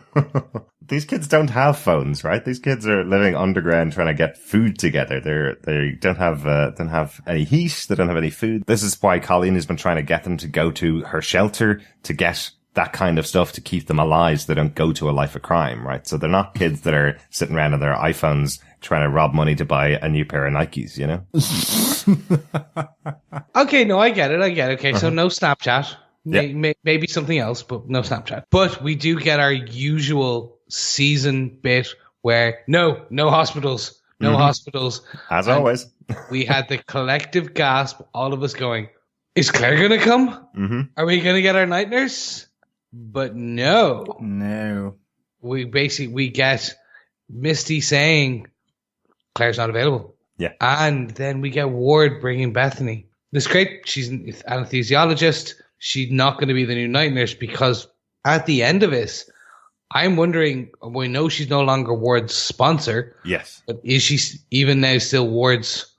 These kids don't have phones, right? These kids are living underground trying to get food together. They don't have any heat. They don't have any food. This is why Colleen has been trying to get them to go to her shelter to get that kind of stuff to keep them alive so they don't go to a life of crime, right? So they're not kids that are sitting around on their iPhones trying to rob money to buy a new pair of Nikes, you know? Okay, no, I get it. Okay, so no Snapchat. Maybe something else, but no Snapchat. But we do get our usual season bit where no hospitals. No hospitals. As always. We had the collective gasp, all of us going, is Claire going to come? Are we going to get our night nurse? But no. We get Misty saying Claire's not available. Yeah. And then we get Ward bringing Bethany. It's great. She's an anesthesiologist. She's not going to be the new night nurse because at the end of it, I'm wondering, we know she's no longer Ward's sponsor. Yes. But is she even now still Ward's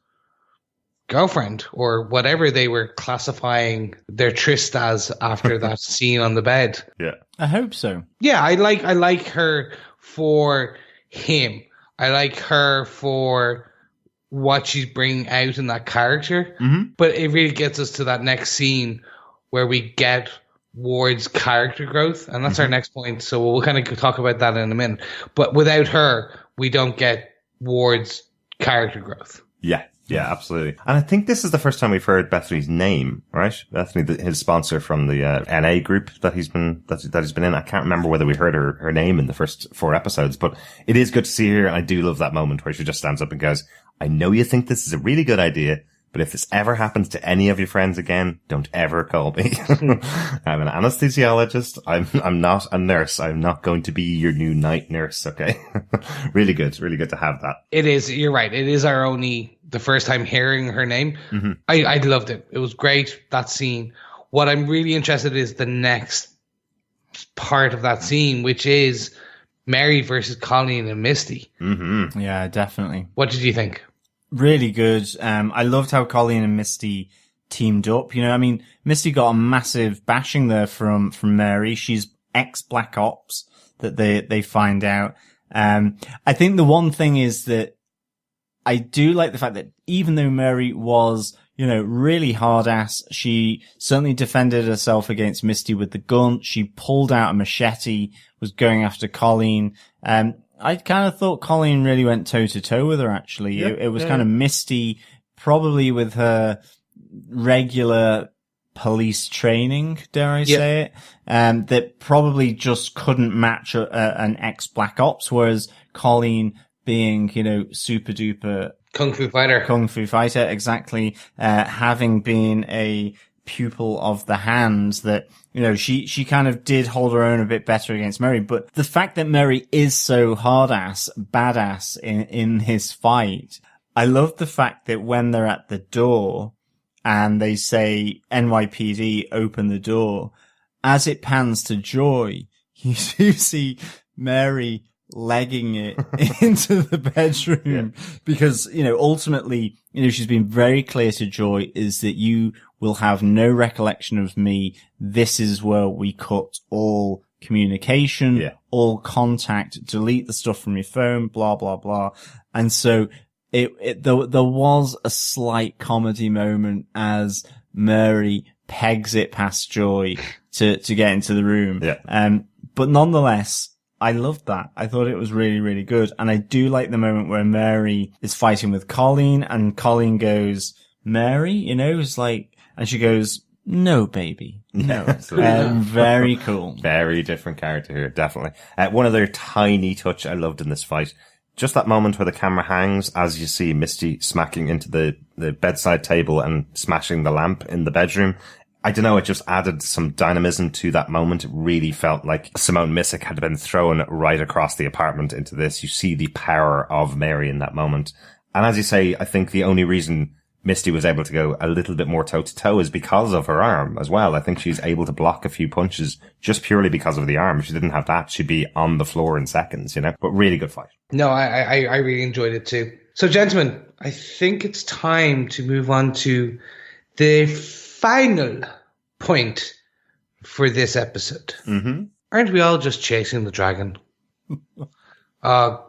girlfriend or whatever they were classifying their tryst as after that scene on the bed? Yeah. I hope so. Yeah, I like her for him. I like her for what she's bringing out in that character. But it really gets us to that next scene where we get Ward's character growth, and that's our next point. So we'll kind of talk about that in a minute. But without her, we don't get Ward's character growth. Yeah. Yeah, absolutely. And I think this is the first time we've heard Bethany's name, right? Bethany, his sponsor from the NA group that he's been in. I can't remember whether we heard her name in the first 4 episodes, but it is good to see her. And I do love that moment where she just stands up and goes, I know you think this is a really good idea, but if this ever happens to any of your friends again, don't ever call me. I'm an anesthesiologist. I'm not a nurse. I'm not going to be your new night nurse. Okay. Really good to have that. It is. You're right. It is the first time hearing her name. Mm-hmm. I loved it. It was great, that scene. What I'm really interested in is the next part of that scene, which is Mary versus Colleen and Misty. Mm-hmm. Yeah, definitely. What did you think? Really good. I loved how Colleen and Misty teamed up. You know, I mean, Misty got a massive bashing there from Mary. She's ex-Black Ops that they find out. I think the one thing is that I do like the fact that even though Mary was, you know, really hard ass, she certainly defended herself against Misty with the gun. She pulled out a machete, was going after Colleen. I kind of thought Colleen really went toe to toe with her, actually. Yep. It was kind of Misty, probably with her regular police training, dare I say it, that probably just couldn't match an ex-Black Ops, whereas Colleen being, you know, super duper Kung Fu fighter, exactly, having been a pupil of the hand, that, you know, she kind of did hold her own a bit better against Mary. But the fact that Mary is so badass in his fight, I love the fact that when they're at the door and they say NYPD, open the door, as it pans to Joy, you do see Mary legging it into the bedroom, because, you know, ultimately, you know, she's been very clear to Joy is that you will have no recollection of me. This is where we cut all communication, all contact, delete the stuff from your phone, blah, blah, blah. And so there was a slight comedy moment as Mary pegs it past Joy to get into the room. Yeah. But nonetheless, I loved that. I thought it was really, really good. And I do like the moment where Mary is fighting with Colleen and Colleen goes, Mary, you know, it's like, and she goes, no, baby. No. Very cool. Very different character here, definitely. One other tiny touch I loved in this fight, just that moment where the camera hangs as you see Misty smacking into the bedside table and smashing the lamp in the bedroom. I don't know, it just added some dynamism to that moment. It really felt like Simone Missick had been thrown right across the apartment into this. You see the power of Mary in that moment. And as you say, I think the only reason Misty was able to go a little bit more toe to toe is because of her arm as well. I think she's able to block a few punches just purely because of the arm. If she didn't have that, she'd be on the floor in seconds, you know, but really good fight. No, I really enjoyed it too. So gentlemen, I think it's time to move on to the final point for this episode. Mm-hmm. Aren't we all just chasing the dragon?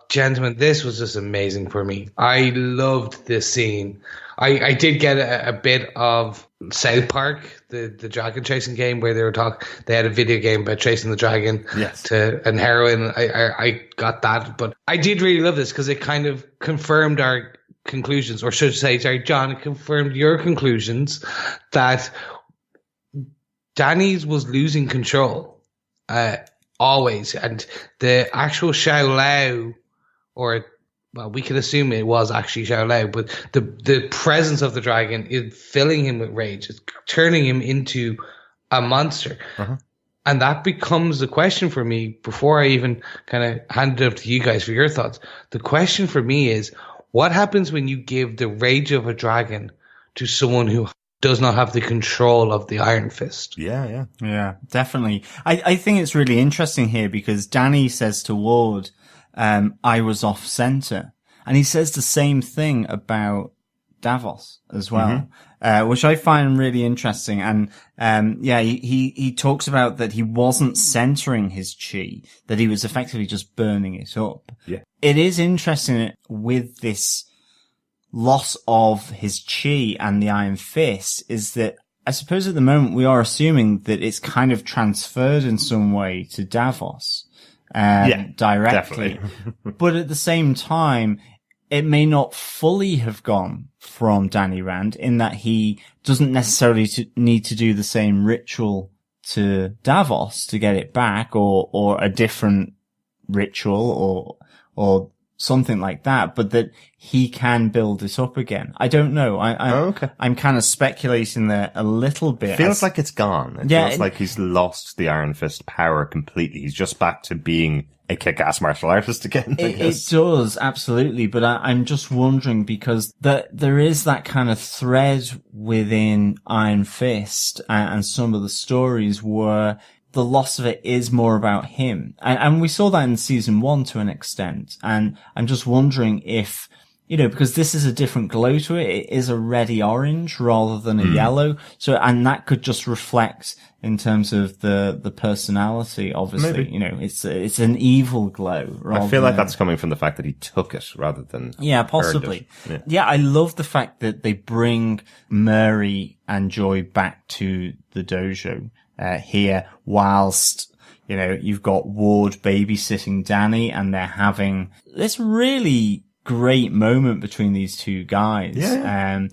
Gentlemen, this was just amazing for me. I loved this scene. I did get a bit of South Park, the dragon chasing game, where they had a video game about chasing the dragon and heroin. I got that, but I did really love this because it kind of confirmed our conclusions, or should I say, sorry, John, it confirmed your conclusions that Danny's was losing control, always. And the actual Xiao Lao, well, we can assume it was actually Xiao Lao, but the presence of the dragon is filling him with rage. It's turning him into a monster. Uh-huh. And that becomes the question for me before I even kind of hand it up to you guys for your thoughts. The question for me is, what happens when you give the rage of a dragon to someone who does not have the control of the Iron Fist? Yeah, definitely. I think it's really interesting here because Danny says to Ward, I was off center. And he says the same thing about Davos as well, which I find really interesting. And, he talks about that he wasn't centering his chi, that he was effectively just burning it up. Yeah. It is interesting with this loss of his chi and the Iron Fist is that I suppose at the moment we are assuming that it's kind of transferred in some way to Davos. Directly. But at the same time, it may not fully have gone from Danny Rand in that he doesn't necessarily need to do the same ritual to Davos to get it back, or a different ritual or something like that, but that he can build it up again. I don't know. I'm kind of speculating there a little bit. It feels like it's gone. It feels like he's lost the Iron Fist power completely. He's just back to being a kick-ass martial artist again. It does, absolutely. But I'm just wondering, because there is that kind of thread within Iron Fist and some of the stories where the loss of it is more about him. And we saw that in season 1 to an extent. And I'm just wondering if, because this is a different glow to it. It is a reddy orange rather than a yellow. So, and that could just reflect in terms of the personality, obviously. Maybe. It's an evil glow. I feel like that's coming from the fact that he took it rather than. Yeah, possibly. Yeah, I love the fact that they bring Mairzee and Joy back to the dojo. Here, whilst, you've got Ward babysitting Danny, and they're having this really great moment between these two guys. Yeah.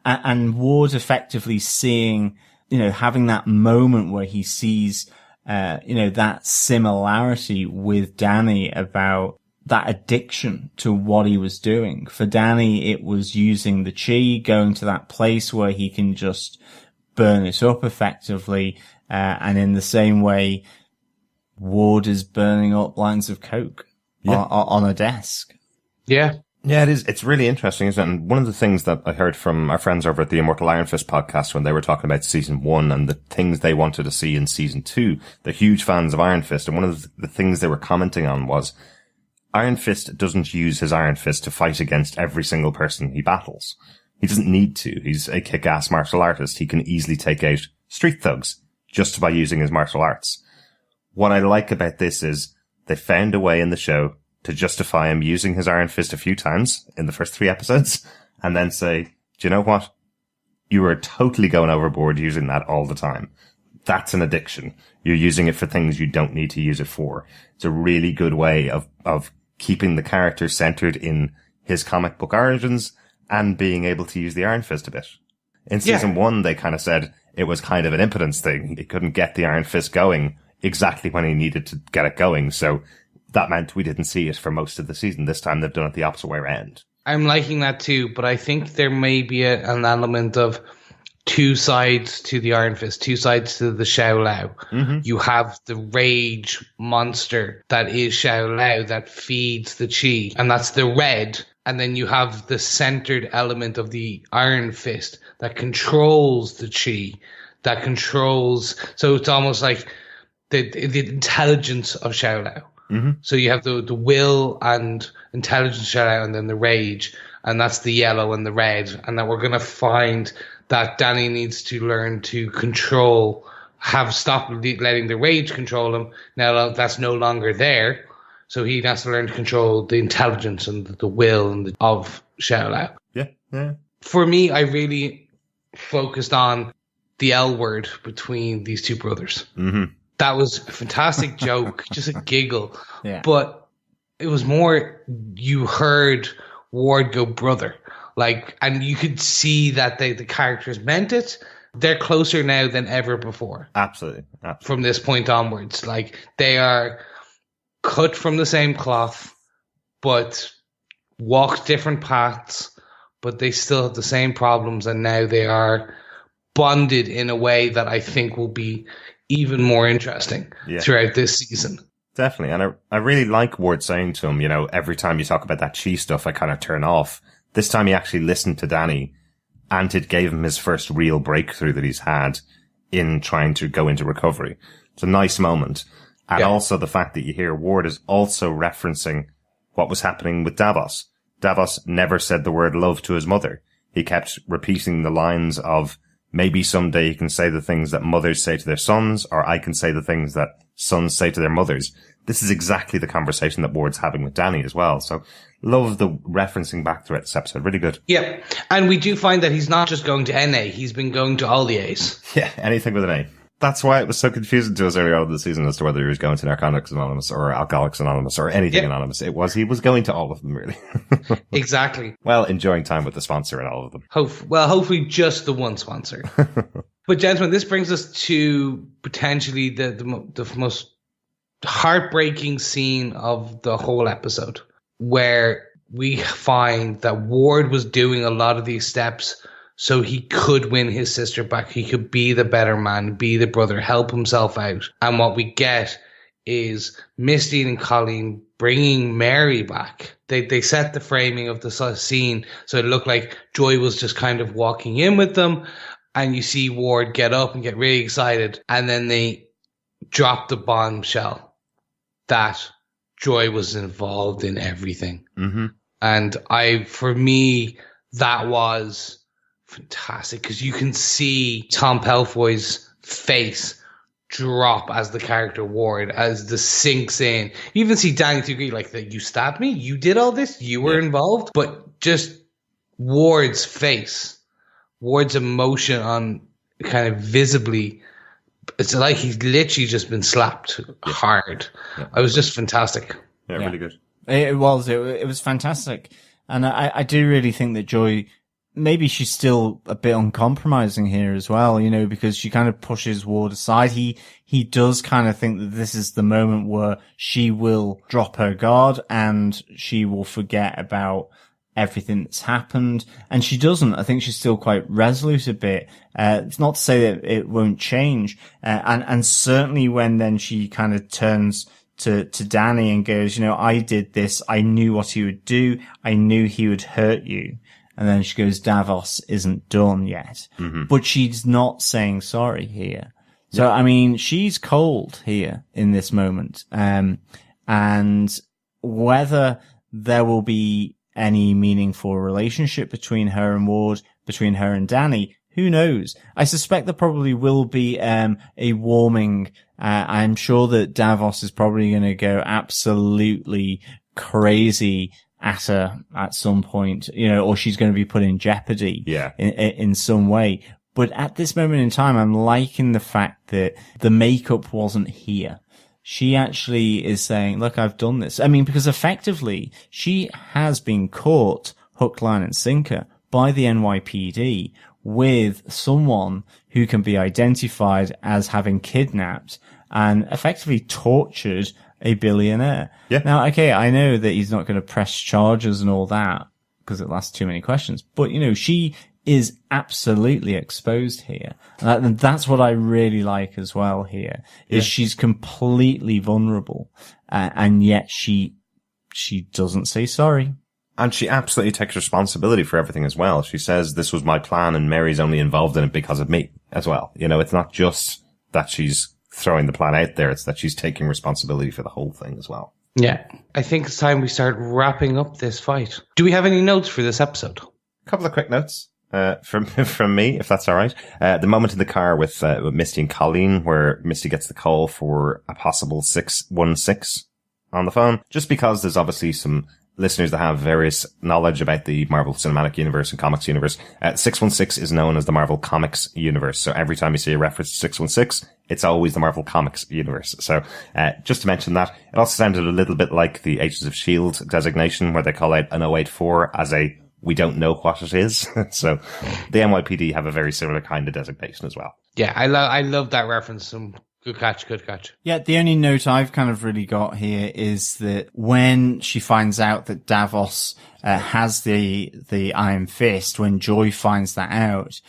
And Ward effectively seeing, having that moment where he sees, that similarity with Danny about that addiction to what he was doing. For Danny, it was using the chi, going to that place where he can just burn it up effectively. And in the same way, Ward is burning up lines of coke on a desk. Yeah. Yeah, it is. It's really interesting, isn't it? And one of the things that I heard from our friends over at the Immortal Iron Fist podcast when they were talking about season 1 and the things they wanted to see in season 2, they're huge fans of Iron Fist. And one of the things they were commenting on was Iron Fist doesn't use his Iron Fist to fight against every single person he battles. He doesn't need to. He's a kick-ass martial artist. He can easily take out street thugs just by using his martial arts. What I like about this is they found a way in the show to justify him using his Iron Fist a few times in the first 3 episodes and then say, do you know what? You were totally going overboard using that all the time. That's an addiction. You're using it for things you don't need to use it for. It's a really good way of keeping the character centered in his comic book origins and being able to use the Iron Fist a bit. In season 1, they kind of said it was kind of an impotence thing. He couldn't get the Iron Fist going exactly when he needed to get it going. So that meant we didn't see it for most of the season. This time they've done it the opposite way around. I'm liking that too, but I think there may be an element of 2 sides to the Iron Fist, 2 sides to the Xiao Lao. Mm-hmm. You have the rage monster that is Xiao Lao that feeds the chi, and that's the red. And then you have the centered element of the Iron Fist that controls the chi, that controls. So it's almost like the intelligence of Xiao Lao. Mm-hmm. So you have the will and intelligence Xiao Lao, and then the rage, and that's the yellow and the red. And that we're going to find that Danny needs to learn to control, stop letting the rage control him. Now that's no longer there. So he has to learn to control the intelligence and the will of Xiao Lao. Yeah. For me, I really focused on the L word between these 2 brothers. Mm-hmm. That was a fantastic joke, just a giggle. Yeah. But it was more, you heard Ward go brother. And you could see that the characters meant it. They're closer now than ever before. Absolutely. From this point onwards. They are cut from the same cloth, but walked different paths, but they still have the same problems, and now they are bonded in a way that I think will be even more interesting throughout this season. Definitely. And I really like Ward saying to him, every time you talk about that chi stuff, I kind of turn off. This time he actually listened to Danny, and it gave him his first real breakthrough that he's had in trying to go into recovery. It's a nice moment. And also the fact that you hear Ward is also referencing what was happening with Davos. Davos never said the word love to his mother. He kept repeating the lines of, maybe someday you can say the things that mothers say to their sons, or I can say the things that sons say to their mothers. This is exactly the conversation that Ward's having with Danny as well. So love the referencing back throughout this episode. Really good. Yeah. And we do find that he's not just going to NA. He's been going to all the A's. Yeah. Anything with an A. That's why it was so confusing to us earlier on in the season as to whether he was going to Narcotics Anonymous or Alcoholics Anonymous or anything anonymous. He was going to all of them, really. Exactly. Well, enjoying time with the sponsor and all of them. Hopefully just the one sponsor. But gentlemen, this brings us to potentially the most heartbreaking scene of the whole episode, where we find that Ward was doing a lot of these steps so he could win his sister back. He could be the better man, be the brother, help himself out. And what we get is Misty and Colleen bringing Mary back. They set the framing of the scene so it looked like Joy was just kind of walking in with them, and you see Ward get up and get really excited, and then they drop the bombshell that Joy was involved in everything. Mm-hmm. And for me, that was fantastic, because you can see Tom Pelphrey's face drop as the character Ward, as this sinks in. You even see Danny to agree, like, that you stabbed me, you did all this, you were involved. But just Ward's face, Ward's emotion on kind of visibly, it's like he's literally just been slapped hard. Yeah. It was just fantastic. Yeah, really good. It was fantastic. And I do really think that Joy, maybe she's still a bit uncompromising here as well, you know, because she kind of pushes Ward aside. He does kind of think that this is the moment where she will drop her guard and she will forget about everything that's happened. And she doesn't. I think she's still quite resolute a bit. It's not to say that it won't change. And certainly when then she kind of turns to Danny and goes, you know, I did this. I knew what he would do. I knew he would hurt you. And then she goes, Davos isn't done yet. Mm-hmm. But she's not saying sorry here. So, I mean, she's cold here in this moment. And whether there will be any meaningful relationship between her and Ward, between her and Danny, who knows? I suspect there probably will be a warming. I'm sure that Davos is probably going to go absolutely crazy at her at some point, you know, or she's going to be put in jeopardy in some way. But at this moment in time, I'm liking the fact that the makeup wasn't here. She actually is saying, look, I've done this. I mean, because effectively she has been caught hook, line and sinker by the NYPD with someone who can be identified as having kidnapped and effectively tortured a billionaire. Yeah. Now, okay, I know that he's not going to press charges and all that because it lasts too many questions, but you know, she is absolutely exposed here. And that's what I really like as well here, is she's completely vulnerable. And yet she doesn't say sorry. And she absolutely takes responsibility for everything as well. She says, this was my plan and Mary's only involved in it because of me as well. You know, it's not just that she's throwing the plan out there, it's that she's taking responsibility for the whole thing as well. Yeah. I think it's time we start wrapping up this fight. Do we have any notes for this episode? A couple of quick notes. From me, if that's all right. The moment in the car with Misty and Colleen, where Misty gets the call for a possible 616 on the phone, just because there's obviously some listeners that have various knowledge about the Marvel Cinematic Universe and Comics Universe. 616 is known as the Marvel Comics Universe. So every time you see a reference to 616, it's always the Marvel Comics Universe. So, just to mention that, it also sounded a little bit like the Agents of S.H.I.E.L.D. designation, where they call out an 084 as a we don't know what it is. So the NYPD have a very similar kind of designation as well. Yeah, I love that reference. Good catch. Yeah, the only note I've kind of really got here is that when she finds out that Davos has the Iron Fist, when Joy finds that out,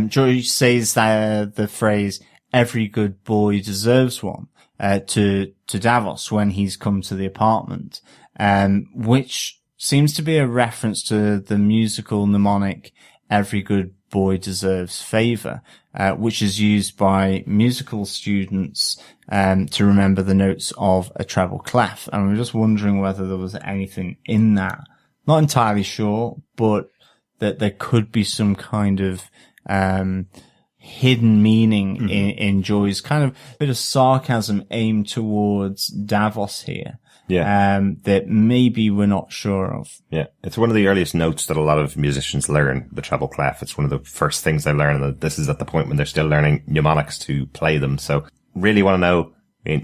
Joy says that the phrase, every good boy deserves one, to Davos when he's come to the apartment, which seems to be a reference to the musical mnemonic, every good boy deserves favor, which is used by musical students to remember the notes of a treble clef. And I'm just wondering whether there was anything in that. Not entirely sure, but that there could be some kind of hidden meaning in Joy's kind of bit of sarcasm aimed towards Davos here. Yeah. That maybe we're not sure of. Yeah. It's one of the earliest notes that a lot of musicians learn, the treble clef. It's one of the first things they learn. And this is at the point when they're still learning mnemonics to play them. So really want to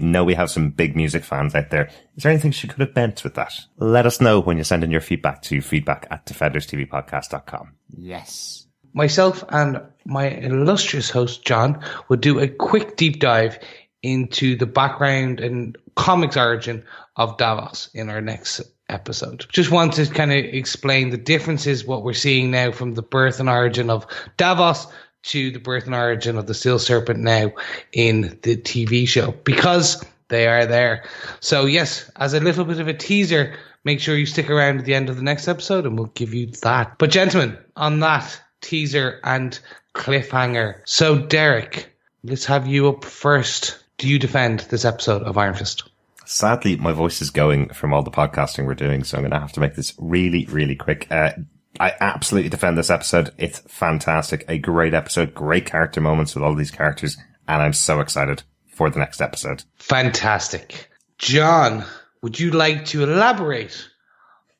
know, we have some big music fans out there. Is there anything she could have bent with that? Let us know when you send in your feedback to feedback@defenderstvpodcast.com. Yes. Myself and my illustrious host, John, will do a quick deep dive into the background and comics origin of Davos in our next episode. Just want to kind of explain the differences, what we're seeing now from the birth and origin of Davos to the birth and origin of the Steel Serpent now in the TV show, because they are there. So yes, as a little bit of a teaser, make sure you stick around at the end of the next episode and we'll give you that. But gentlemen, on that teaser and cliffhanger, so Derek, let's have you up first. Do you defend this episode of Iron Fist? Sadly, my voice is going from all the podcasting we're doing, so I'm going to have to make this really, really quick. I absolutely defend this episode. It's fantastic. A great episode, great character moments with all these characters, and I'm so excited for the next episode. Fantastic. John, would you like to elaborate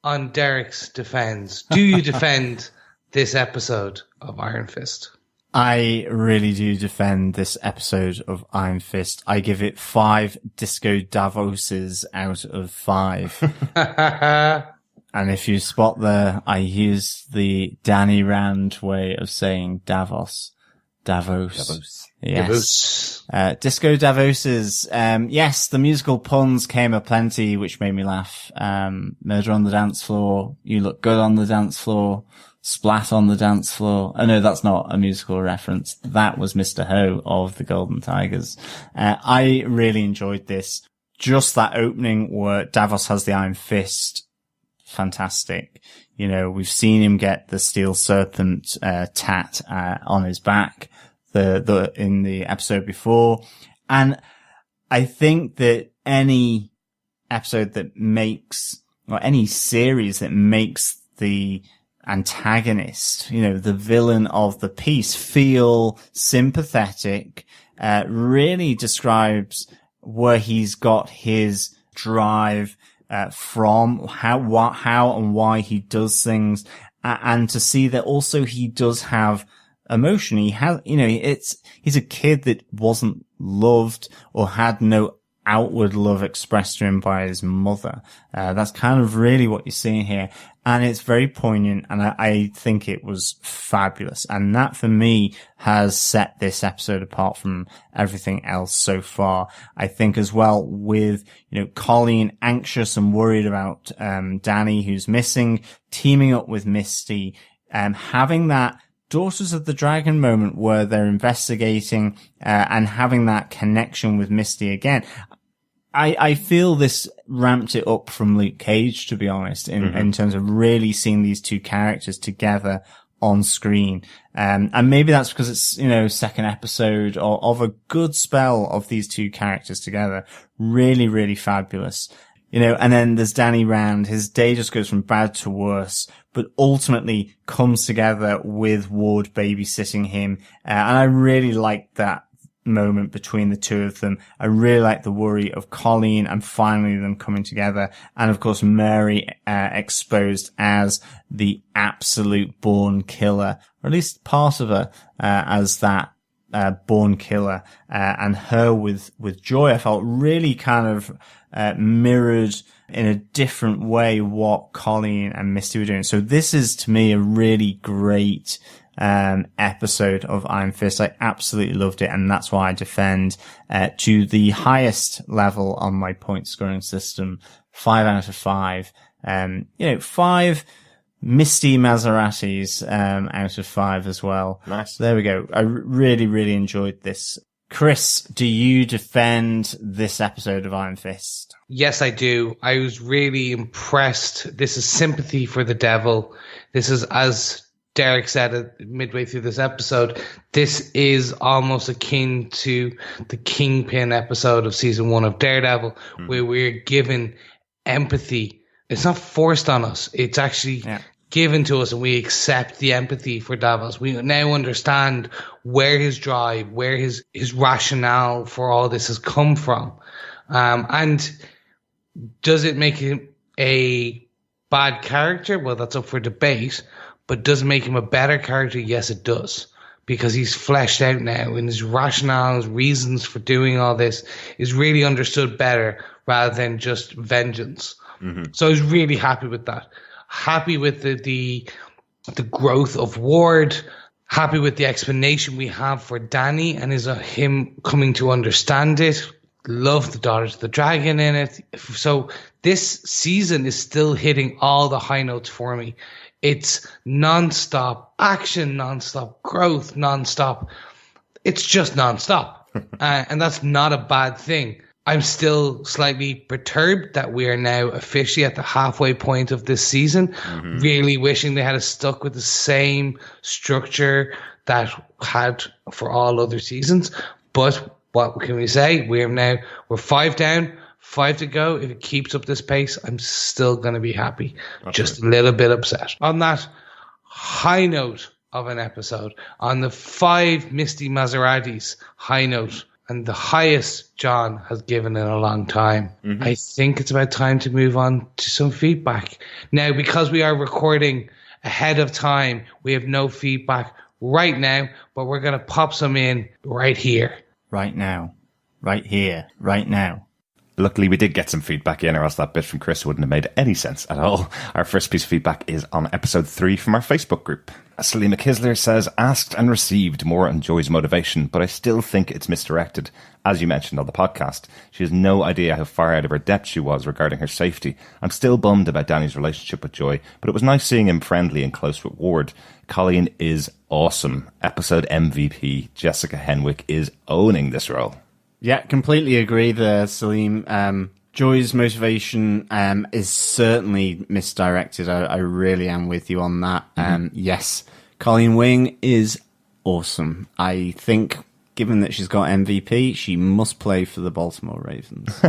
on Derek's defense? Do you defend this episode of Iron Fist? I really do defend this episode of Iron Fist. I give it 5 Disco Davoses out of 5. And if you spot there, I use the Danny Rand way of saying Davos. Davos. Yes. Davos. Disco Davoses. Yes, the musical puns came aplenty, which made me laugh. Murder on the dance floor. You look good on the dance floor. Splat on the dance floor. Oh no, that's not a musical reference. That was Mr. Ho of the Golden Tigers. I really enjoyed this. Just that opening where Davos has the Iron Fist. Fantastic. You know, we've seen him get the Steel Serpent, tat, on his back, in the episode before. And I think that any episode that makes, or any series that makes the antagonist, you know, the villain of the piece and sympathetic, really describes where he's got his drive from, how and why he does things, and to see that also he does have emotion. He has, you know, he's a kid that wasn't loved or had no outward love expressed to him by his mother. That's kind of really what you're seeing here. And it's very poignant, and I think it was fabulous. And that, for me, has set this episode apart from everything else so far. I think as well with, you know, Colleen anxious and worried about Danny, who's missing, teaming up with Misty, having that Daughters of the Dragon moment where they're investigating and having that connection with Misty again. I feel this ramped it up from Luke Cage, to be honest, in terms of really seeing these two characters together on screen. And maybe that's because it's, you know, second episode of a good spell of these two characters together. Really, really fabulous. You know, and then there's Danny Rand. His day just goes from bad to worse, but ultimately comes together with Ward babysitting him. And I really liked that moment between the two of them. I really like the worry of Colleen and finally them coming together. And of course, Mary, exposed as the absolute born killer, or at least part of her, as that, born killer, and her with Joy, I felt really kind of, mirrored in a different way what Colleen and Misty were doing. So this is to me a really great, episode of Iron Fist. I absolutely loved it, and that's why I defend to the highest level on my point scoring system, 5 out of 5. 5 Misty Maseratis out of 5 as well. Nice. There we go. I really, really enjoyed this. Chris, do you defend this episode of Iron Fist? Yes, I do. I was really impressed. This is sympathy for the devil. This is, as Derek said it midway through this episode, this is almost akin to the Kingpin episode of season 1 of Daredevil, where we're given empathy. It's not forced on us. It's actually given to us, and we accept the empathy for Davos. We now understand where his drive, where his rationale for all this has come from. And does it make him a bad character? Well, that's up for debate. But does it make him a better character? Yes, it does. Because he's fleshed out now, and his rationale, his reasons for doing all this is really understood better rather than just vengeance. Mm-hmm. So I was really happy with that. Happy with the growth of Ward. Happy with the explanation we have for Danny and him coming to understand it. Love the Daughters of the Dragon in it. So this season is still hitting all the high notes for me. It's non-stop action, non-stop growth, non-stop. It's just non-stop. And that's not a bad thing. I'm still slightly perturbed that we are now officially at the halfway point of this season. Mm-hmm. Really wishing they had stuck with the same structure that had for all other seasons. But what can we say? We're 5 down. 5 to go. If it keeps up this pace, I'm still going to be happy. Okay. Just a little bit upset. On that high note of an episode, on the 5 Misty Maseratis high note, and the highest John has given in a long time, mm-hmm. I think it's about time to move on to some feedback. Now, because we are recording ahead of time, we have no feedback right now, but we're going to pop some in right here. Right now. Right here. Right now. Luckily, we did get some feedback in, or else that bit from Chris wouldn't have made any sense at all. Our first piece of feedback is on episode 3 from our Facebook group. Salima Kisler says, asked and received more on Joy's motivation, but I still think it's misdirected. As you mentioned on the podcast, she has no idea how far out of her depth she was regarding her safety. I'm still bummed about Danny's relationship with Joy, but it was nice seeing him friendly and close with Ward. Colleen is awesome. Episode MVP, Jessica Henwick, is owning this role. Yeah, completely agree there, Salim. Joy's motivation is certainly misdirected. I really am with you on that. Yes, Colleen Wing is awesome. I think, given that she's got MVP, she must play for the Baltimore Ravens.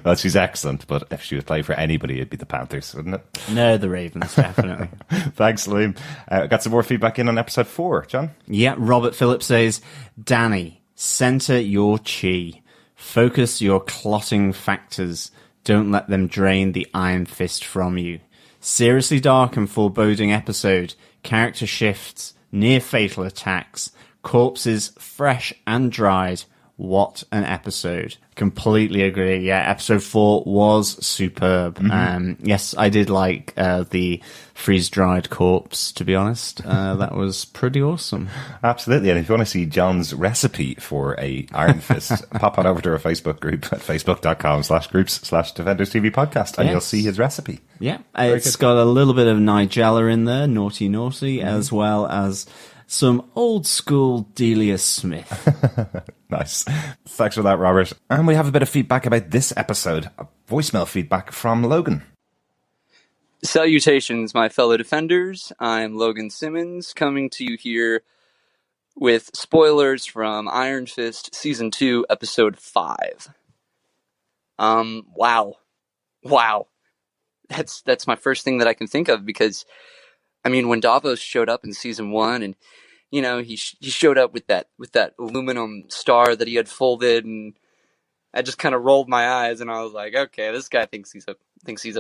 Well, she's excellent, but if she would play for anybody, it'd be the Panthers, wouldn't it? No, the Ravens, definitely. Thanks, Salim. Got some more feedback in on episode 4, John? Yeah, Robert Phillips says, Danny, center your chi. Focus your clotting factors. Don't let them drain the iron fist from you. Seriously dark and foreboding episode. Character shifts, near fatal attacks, corpses fresh and dried. What an episode. Completely agree. Yeah, episode 4 was superb. Mm-hmm. Yes, I did like the freeze-dried corpse, to be honest. That was pretty awesome. Absolutely. And if you want to see John's recipe for a Iron Fist, pop on over to our Facebook group at facebook.com/groups/Defenders TV podcast, and you'll see his recipe. Yeah, it's got a little bit of Nigella in there, naughty, as well as some old school Delia Smith. Nice. Thanks for that, Robert. And we have a bit of feedback about this episode. A voicemail feedback from Logan. Salutations, my fellow defenders. I'm Logan Simmons, coming to you here with spoilers from Iron Fist Season 2, Episode 5. Wow. That's my first thing that I can think of, because, I mean, when Davos showed up in Season 1, and, you know, he showed up with that aluminum star that he had folded, and I just kind of rolled my eyes, and I was like, okay, this guy thinks he's a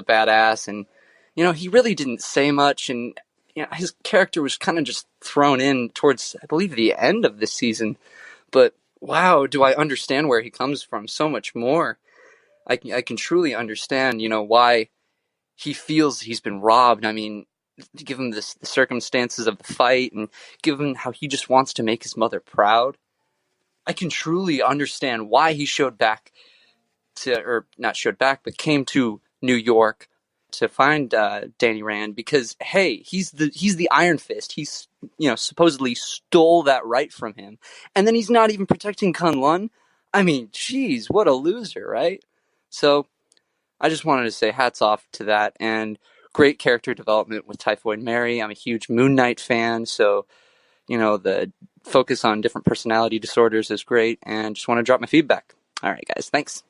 badass, and, you know, he really didn't say much, and, you know, his character was kind of just thrown in towards, I believe, the end of this season, but wow, do I understand where he comes from so much more. I can truly understand, you know, why he feels he's been robbed. I mean, given the circumstances of the fight, and given how he just wants to make his mother proud, I can truly understand why he came to New York to find Danny Rand, because, hey, he's the Iron Fist. He's, you know, supposedly stole that right from him, and then he's not even protecting Kunlun. I mean, geez, what a loser, right? So I just wanted to say hats off to that, and great character development with Typhoid Mary. I'm a huge Moon Knight fan, so, you know, the focus on different personality disorders is great, and just want to drop my feedback. All right, guys, thanks.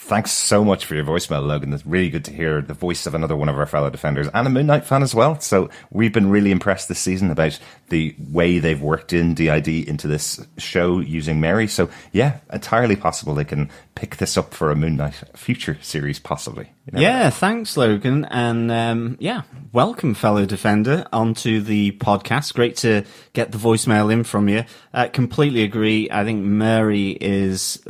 Thanks so much for your voicemail, Logan. It's really good to hear the voice of another one of our fellow defenders and a Moon Knight fan as well. So we've been really impressed this season about the way they've worked in DID into this show using Mary. So yeah, entirely possible they can pick this up for a Moon Knight future series, possibly. Yeah, thanks, Logan. And welcome, fellow defender, onto the podcast. Great to get the voicemail in from you. Completely agree. I think Mary is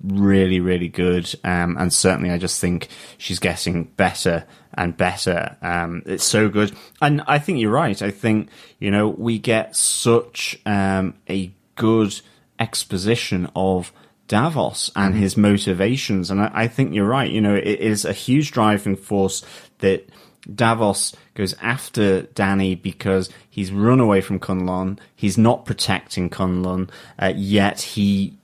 really, really good. And certainly I just think she's getting better and better. It's so good. And I think you're right. I think, we get such a good exposition of Davos and his motivations. And I think you're right. It is a huge driving force that Davos goes after Dany because he's run away from Kunlun. He's not protecting Kunlun, yet he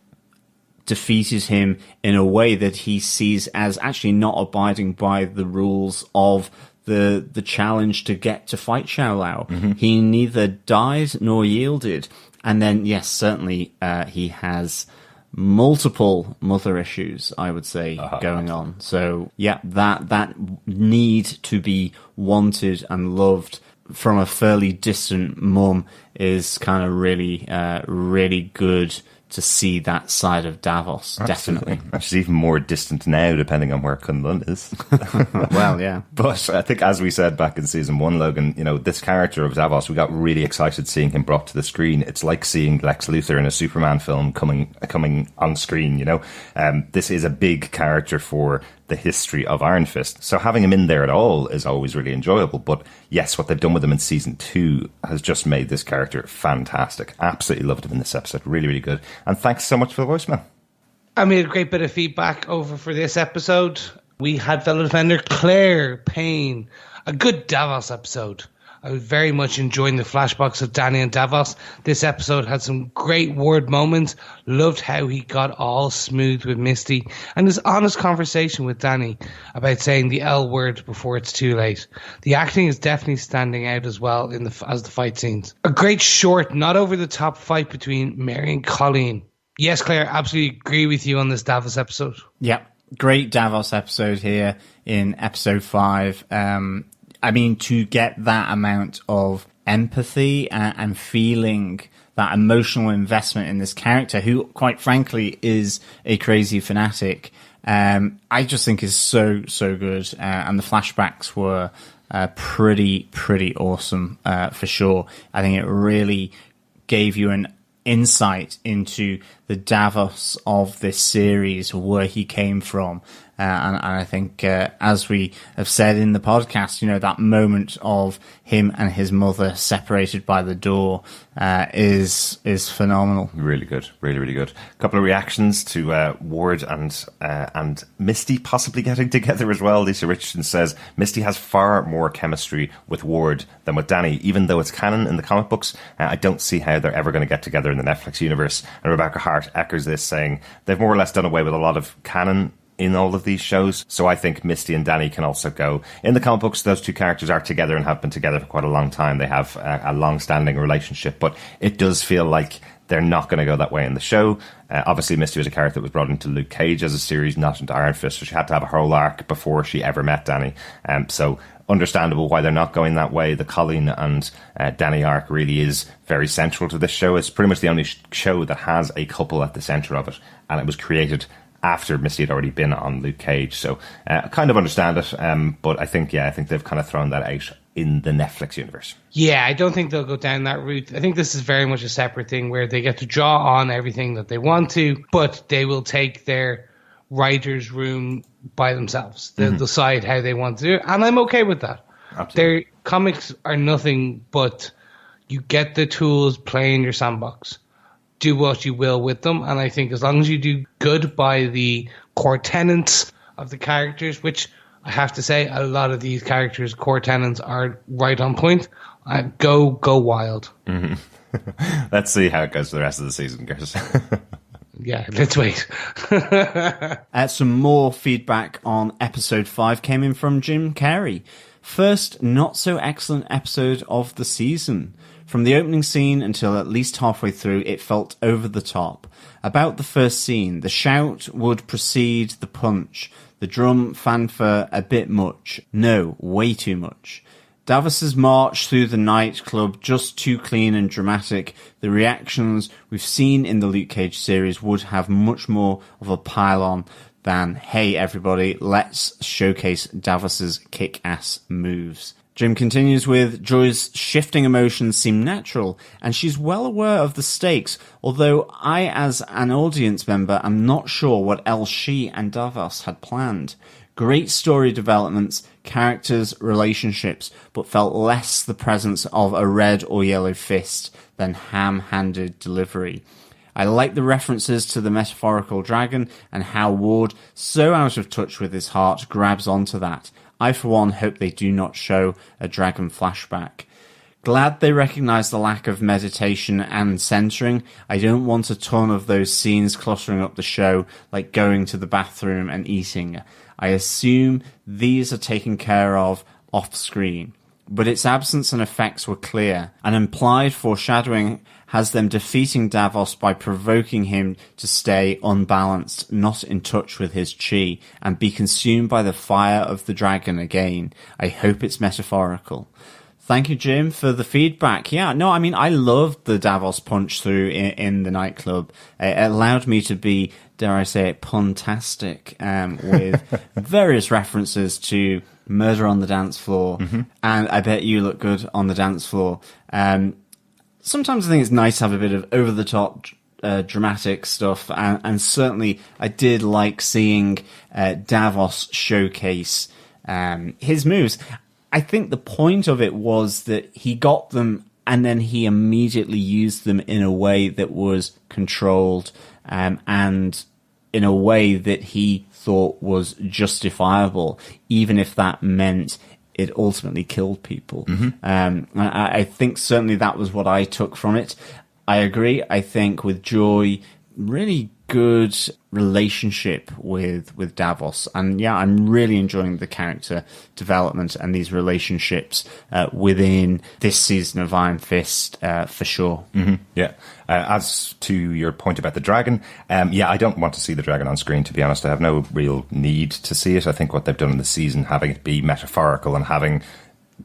defeated him in a way that he sees as actually not abiding by the rules of the challenge to get to fight Xiao Lao. He neither died nor yielded. And then, yes, certainly he has multiple mother issues, I would say, going on. So, yeah, that need to be wanted and loved from a fairly distant mum is kind of really, really good to see that side of Davos. Absolutely. Definitely. She's even more distant now, depending on where Kunlun is. Well, yeah. But I think, as we said back in season 1, Logan, this character of Davos, we got really excited seeing him brought to the screen. It's like seeing Lex Luthor in a Superman film coming on screen, This is a big character for the history of Iron Fist. So having him in there at all is always really enjoyable. But yes, what they've done with him in season 2 has just made this character fantastic. Absolutely loved him in this episode. Really, really good. And thanks so much for the voicemail. I made a great bit of feedback over for this episode. We had fellow defender Claire Payne. A good Davos episode. I was very much enjoying the flashbacks of Dany and Davos. This episode had some great Ward moments. Loved how he got all smooth with Misty and his honest conversation with Dany about saying the L word before it's too late. The acting is definitely standing out as well as the fight scenes. A great short, not over the top fight between Mary and Colleen. Yes, Claire, absolutely agree with you on this Davos episode. Yep, great Davos episode here in episode 5. To get that amount of empathy and feeling that emotional investment in this character, who, quite frankly, is a crazy fanatic, I just think is so, so good. And the flashbacks were pretty awesome for sure. I think it really gave you an insight into the Davos of this series, where he came from. And I think, as we have said in the podcast, that moment of him and his mother separated by the door is phenomenal. Really good. Really, really good. A couple of reactions to Ward and Misty possibly getting together as well. Lisa Richardson says, Misty has far more chemistry with Ward than with Dany. Even though it's canon in the comic books, I don't see how they're ever going to get together in the Netflix universe. And Rebecca Hart echoes this, saying, they've more or less done away with a lot of canon in all of these shows, so I think Misty and Dany can also go. In the comic books, those two characters are together and have been together for quite a long time. They have a long-standing relationship, but it does feel like they're not going to go that way in the show. Obviously, Misty was a character that was brought into Luke Cage as a series, not into Iron Fist, so she had to have a whole arc before she ever met Dany. So understandable why they're not going that way. The Colleen and Dany arc really is very central to this show. It's pretty much the only show that has a couple at the centre of it, and it was created after Misty had already been on Luke Cage. So I kind of understand it, but I think they've kind of thrown that out in the Netflix universe. Yeah, I don't think they'll go down that route. I think this is very much a separate thing where they get to draw on everything that they want to, but they will take their writer's room by themselves. They'll decide how they want to do it, and I'm okay with that. Absolutely. Their comics are nothing but you get the tools, play in your sandbox. Do what you will with them, and I think as long as you do good by the core tenets of the characters, which I have to say a lot of these characters' core tenets are right on point, go wild. Let's see how it goes for the rest of the season, Chris. Yeah, let's wait. Some more feedback on episode 5 came in from Jim Carey. First, not so excellent episode of the season. From the opening scene until at least halfway through, it felt over the top. About the first scene, the shout would precede the punch. The drum fanfare a bit much. No, way too much. Davos's march through the nightclub just too clean and dramatic. The reactions we've seen in the Luke Cage series would have much more of a pile-on than, hey everybody, let's showcase Davos's kick-ass moves. Jim continues with, Joy's shifting emotions seem natural, and she's well aware of the stakes, although I, as an audience member, am not sure what else she and Davos had planned. Great story developments, characters, relationships, but felt less the presence of a red or yellow fist than ham-handed delivery. I like the references to the metaphorical dragon and how Ward, so out of touch with his heart, grabs onto that. I, for one, hope they do not show a dragon flashback. Glad they recognise the lack of meditation and centering. I don't want a ton of those scenes cluttering up the show, like going to the bathroom and eating. I assume these are taken care of off-screen. But its absence and effects were clear. An implied foreshadowing has them defeating Davos by provoking him to stay unbalanced, not in touch with his chi, and be consumed by the fire of the dragon again. I hope it's metaphorical. Thank you, Jim, for the feedback. Yeah, no, I mean, I loved the Davos punch through in the nightclub. It allowed me to be, dare I say it, puntastic, with various references to Murder on the Dance Floor, and I bet you look good on the dance floor. Sometimes I think it's nice to have a bit of over-the-top dramatic stuff, and certainly I did like seeing Davos showcase his moves. I think the point of it was that he got them and then he immediately used them in a way that was controlled and in a way that he thought was justifiable, even if that meant it ultimately killed people. I think certainly that was what I took from it. I agree. I think with Joy, really good relationship with Davos. And yeah, I'm really enjoying the character development and these relationships within this season of Iron Fist for sure. Yeah. As to your point about the dragon, I don't want to see the dragon on screen, to be honest. I have no real need to see it. I think what they've done in the season, having it be metaphorical and having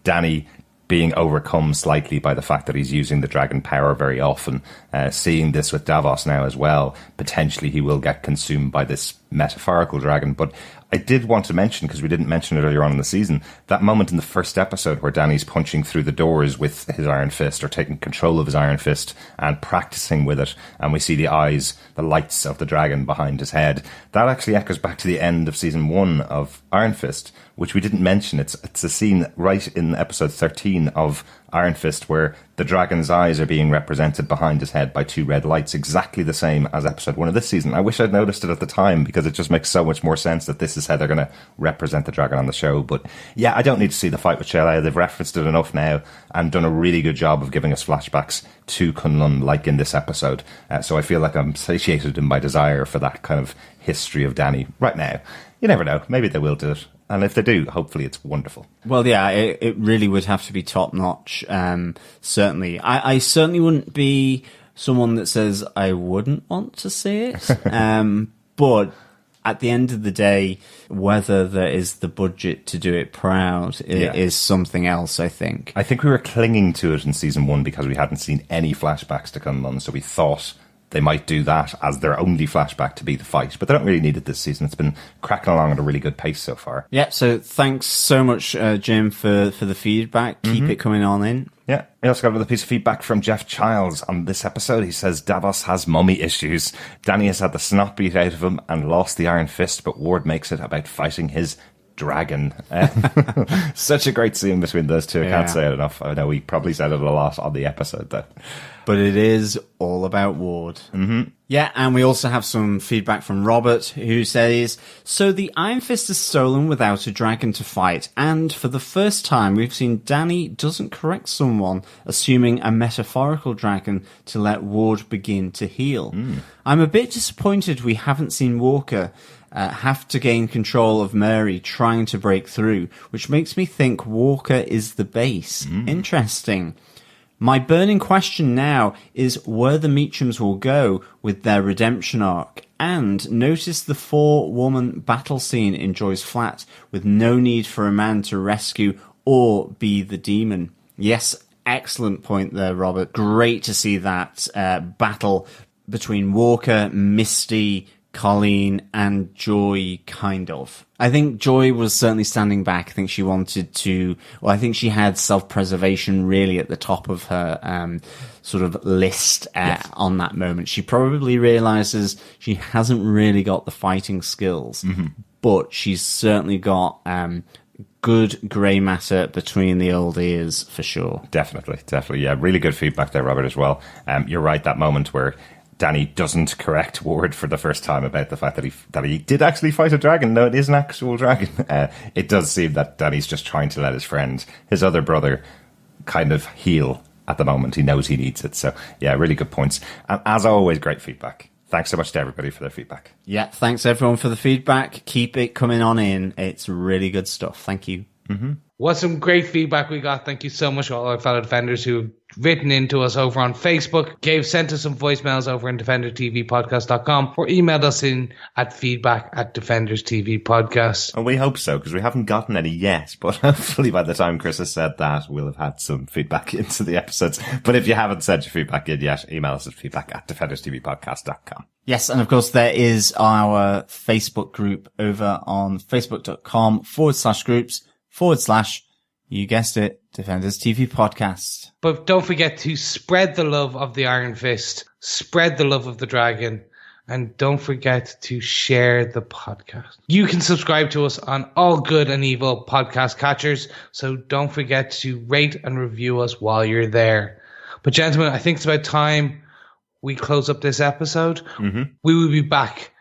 Danny being overcome slightly by the fact that he's using the dragon power very often, seeing this with Davos now as well, potentially he will get consumed by this metaphorical dragon. But I did want to mention, because we didn't mention it earlier on in the season, that moment in the first episode where Danny's punching through the doors with his Iron Fist, or taking control of his Iron Fist and practicing with it, and we see the eyes, the lights of the dragon behind his head. That actually echoes back to the end of season 1 of Iron Fist, which we didn't mention. It's a scene right in episode 13 of Iron Fist where the dragon's eyes are being represented behind his head by 2 red lights, exactly the same as episode 1 of this season. I wish I'd noticed it at the time, because it just makes so much more sense that this is how they're going to represent the dragon on the show. But yeah, I don't need to see the fight with Shelley. They've referenced it enough now and done a really good job of giving us flashbacks to Kunlun, like in this episode. So I feel like I'm satiated in my desire for that kind of history of Danny right now. You never know. Maybe they will do it. And if they do, hopefully it's wonderful. Well, yeah, it really would have to be top-notch, certainly. I certainly wouldn't be someone that says I wouldn't want to see it. But at the end of the day, whether there is the budget to do it proud is something else, I think. I think we were clinging to it in season 1 because we hadn't seen any flashbacks to Kunlun, so we thought they might do that as their only flashback to be the fight, but they don't really need it this season. It's been cracking along at a really good pace so far. Yeah, so thanks so much, Jim, for the feedback. Keep it coming on in. Yeah, I also got another piece of feedback from Jeff Childs on this episode. He says, Davos has mummy issues. Danny has had the snot beat out of him and lost the Iron Fist, but Ward makes it about fighting his dragon. Such a great scene between those two. I can't say it enough. I know we probably said it a lot on the episode, though. But it is all about Ward. Yeah, and we also have some feedback from Robert, who says, so the Iron Fist is stolen without a dragon to fight, and for the first time we've seen Danny doesn't correct someone, assuming a metaphorical dragon to let Ward begin to heal. I'm a bit disappointed we haven't seen Walker have to gain control of Mairzee trying to break through, which makes me think Walker is the base. Interesting. My burning question now is where the Meachums will go with their redemption arc. And notice the 4-woman battle scene in Joy's flat with no need for a man to rescue or be the demon. Yes, excellent point there, Robert. Great to see that battle between Walker, Misty, Colleen, and Joy, kind of. I think Joy was certainly standing back. I think she wanted to, well, I think she had self-preservation really at the top of her sort of list on that moment. She probably realizes she hasn't really got the fighting skills, but she's certainly got good grey matter between the old ears for sure. Definitely. Yeah, really good feedback there, Robert, as well. You're right, that moment where Danny doesn't correct Ward for the first time about the fact that he did actually fight a dragon. No, it is an actual dragon. It does seem that Danny's just trying to let his other brother, kind of heal at the moment. He knows he needs it. So, yeah, really good points. And as always, great feedback. Thanks so much to everybody for their feedback. Yeah, thanks everyone for the feedback. Keep it coming on in. It's really good stuff. Thank you. What some great feedback we got. Thank you so much to all our fellow defenders who've written into us over on Facebook, sent us some voicemails over on defendertvpodcast.com, or emailed us in at feedback@defenderstvpodcast. And we hope so, because we haven't gotten any yet, but hopefully by the time Chris has said that, we'll have had some feedback into the episodes. But if you haven't sent your feedback in yet, email us at feedback@defenderstvpodcast.com. Yes, and of course there is our Facebook group over on facebook.com/groups/ you guessed it, Defenders TV Podcast. But don't forget to spread the love of the Iron Fist, spread the love of the dragon, and don't forget to share the podcast. You can subscribe to us on all good and evil podcast catchers, so don't forget to rate and review us while you're there. But gentlemen, I think it's about time we close up this episode. We will be back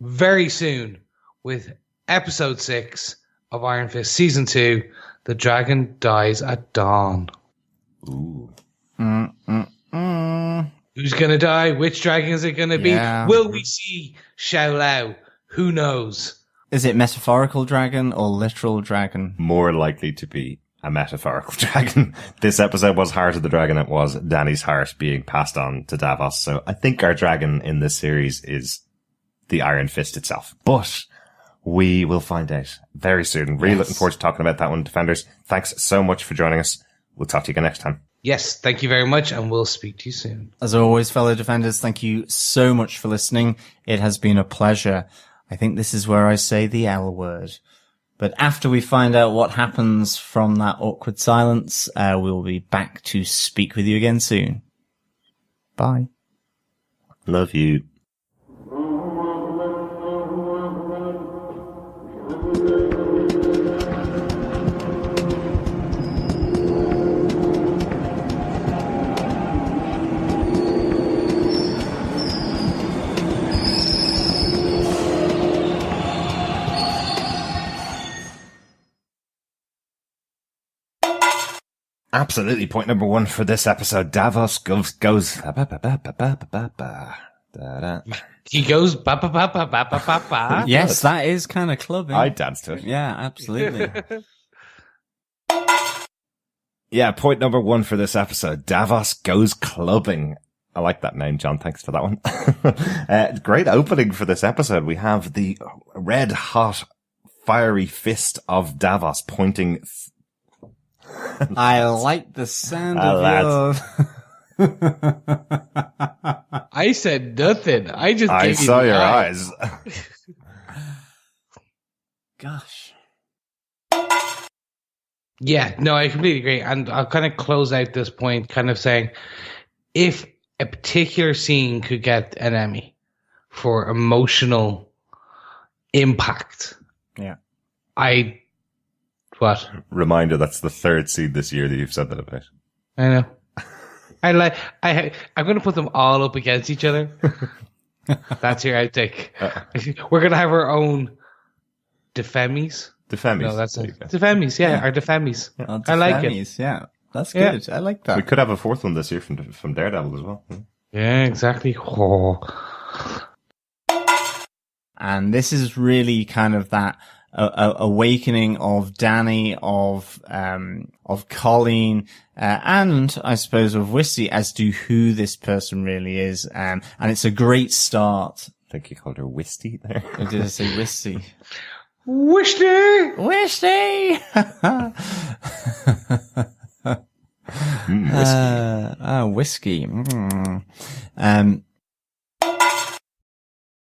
very soon with episode 6 of Iron Fist Season 2, The Dragon Dies at Dawn. Ooh. Who's going to die? Which dragon is it going to be? Will we see Xiao Lao? Who knows? Is it metaphorical dragon or literal dragon? More likely to be a metaphorical dragon. This episode was Heart of the Dragon. It was Danny's heart being passed on to Davos. So I think our dragon in this series is the Iron Fist itself. But we will find out very soon. Really looking forward to talking about that one, Defenders. Thanks so much for joining us. We'll talk to you again next time. Yes, thank you very much, and we'll speak to you soon. As always, fellow Defenders, thank you so much for listening. It has been a pleasure. I think this is where I say the L word. But after we find out what happens from that awkward silence, we'll be back to speak with you again soon. Bye. Love you. Absolutely. Point number 1 for this episode. Davos goes. He goes ba ba ba ba ba ba ba. Yes, that is kind of clubbing. I danced to it. Yeah, absolutely. Yeah, point number 1 for this episode. Davos goes clubbing. I like that name, John. Thanks for that one. Great opening for this episode. We have the red hot, fiery fist of Davos pointing. I like the sound of your... I said nothing. I just I gave you saw the your eye. eyes. Gosh. Yeah, no, I completely agree. And I'll kind of close out this point kind of saying, if a particular scene could get an Emmy for emotional impact, what? Reminder, that's the 3rd scene this year that you've said that about. I know. I'm going to put them all up against each other. That's your outtake. We're going to have our own Defemies. Defemies. No, that's it. Defemies, our Defemies. Oh, I like it. Yeah, that's good. I like that. We could have a 4th one this year from Daredevil as well. Yeah, exactly. Oh. And this is really kind of that awakening of Danny, of Colleen, and I suppose of Misty as to who this person really is. And it's a great start. I think you called her Wisty there. Or did I say Misty? Wisty! Misty! Whiskey. Whiskey.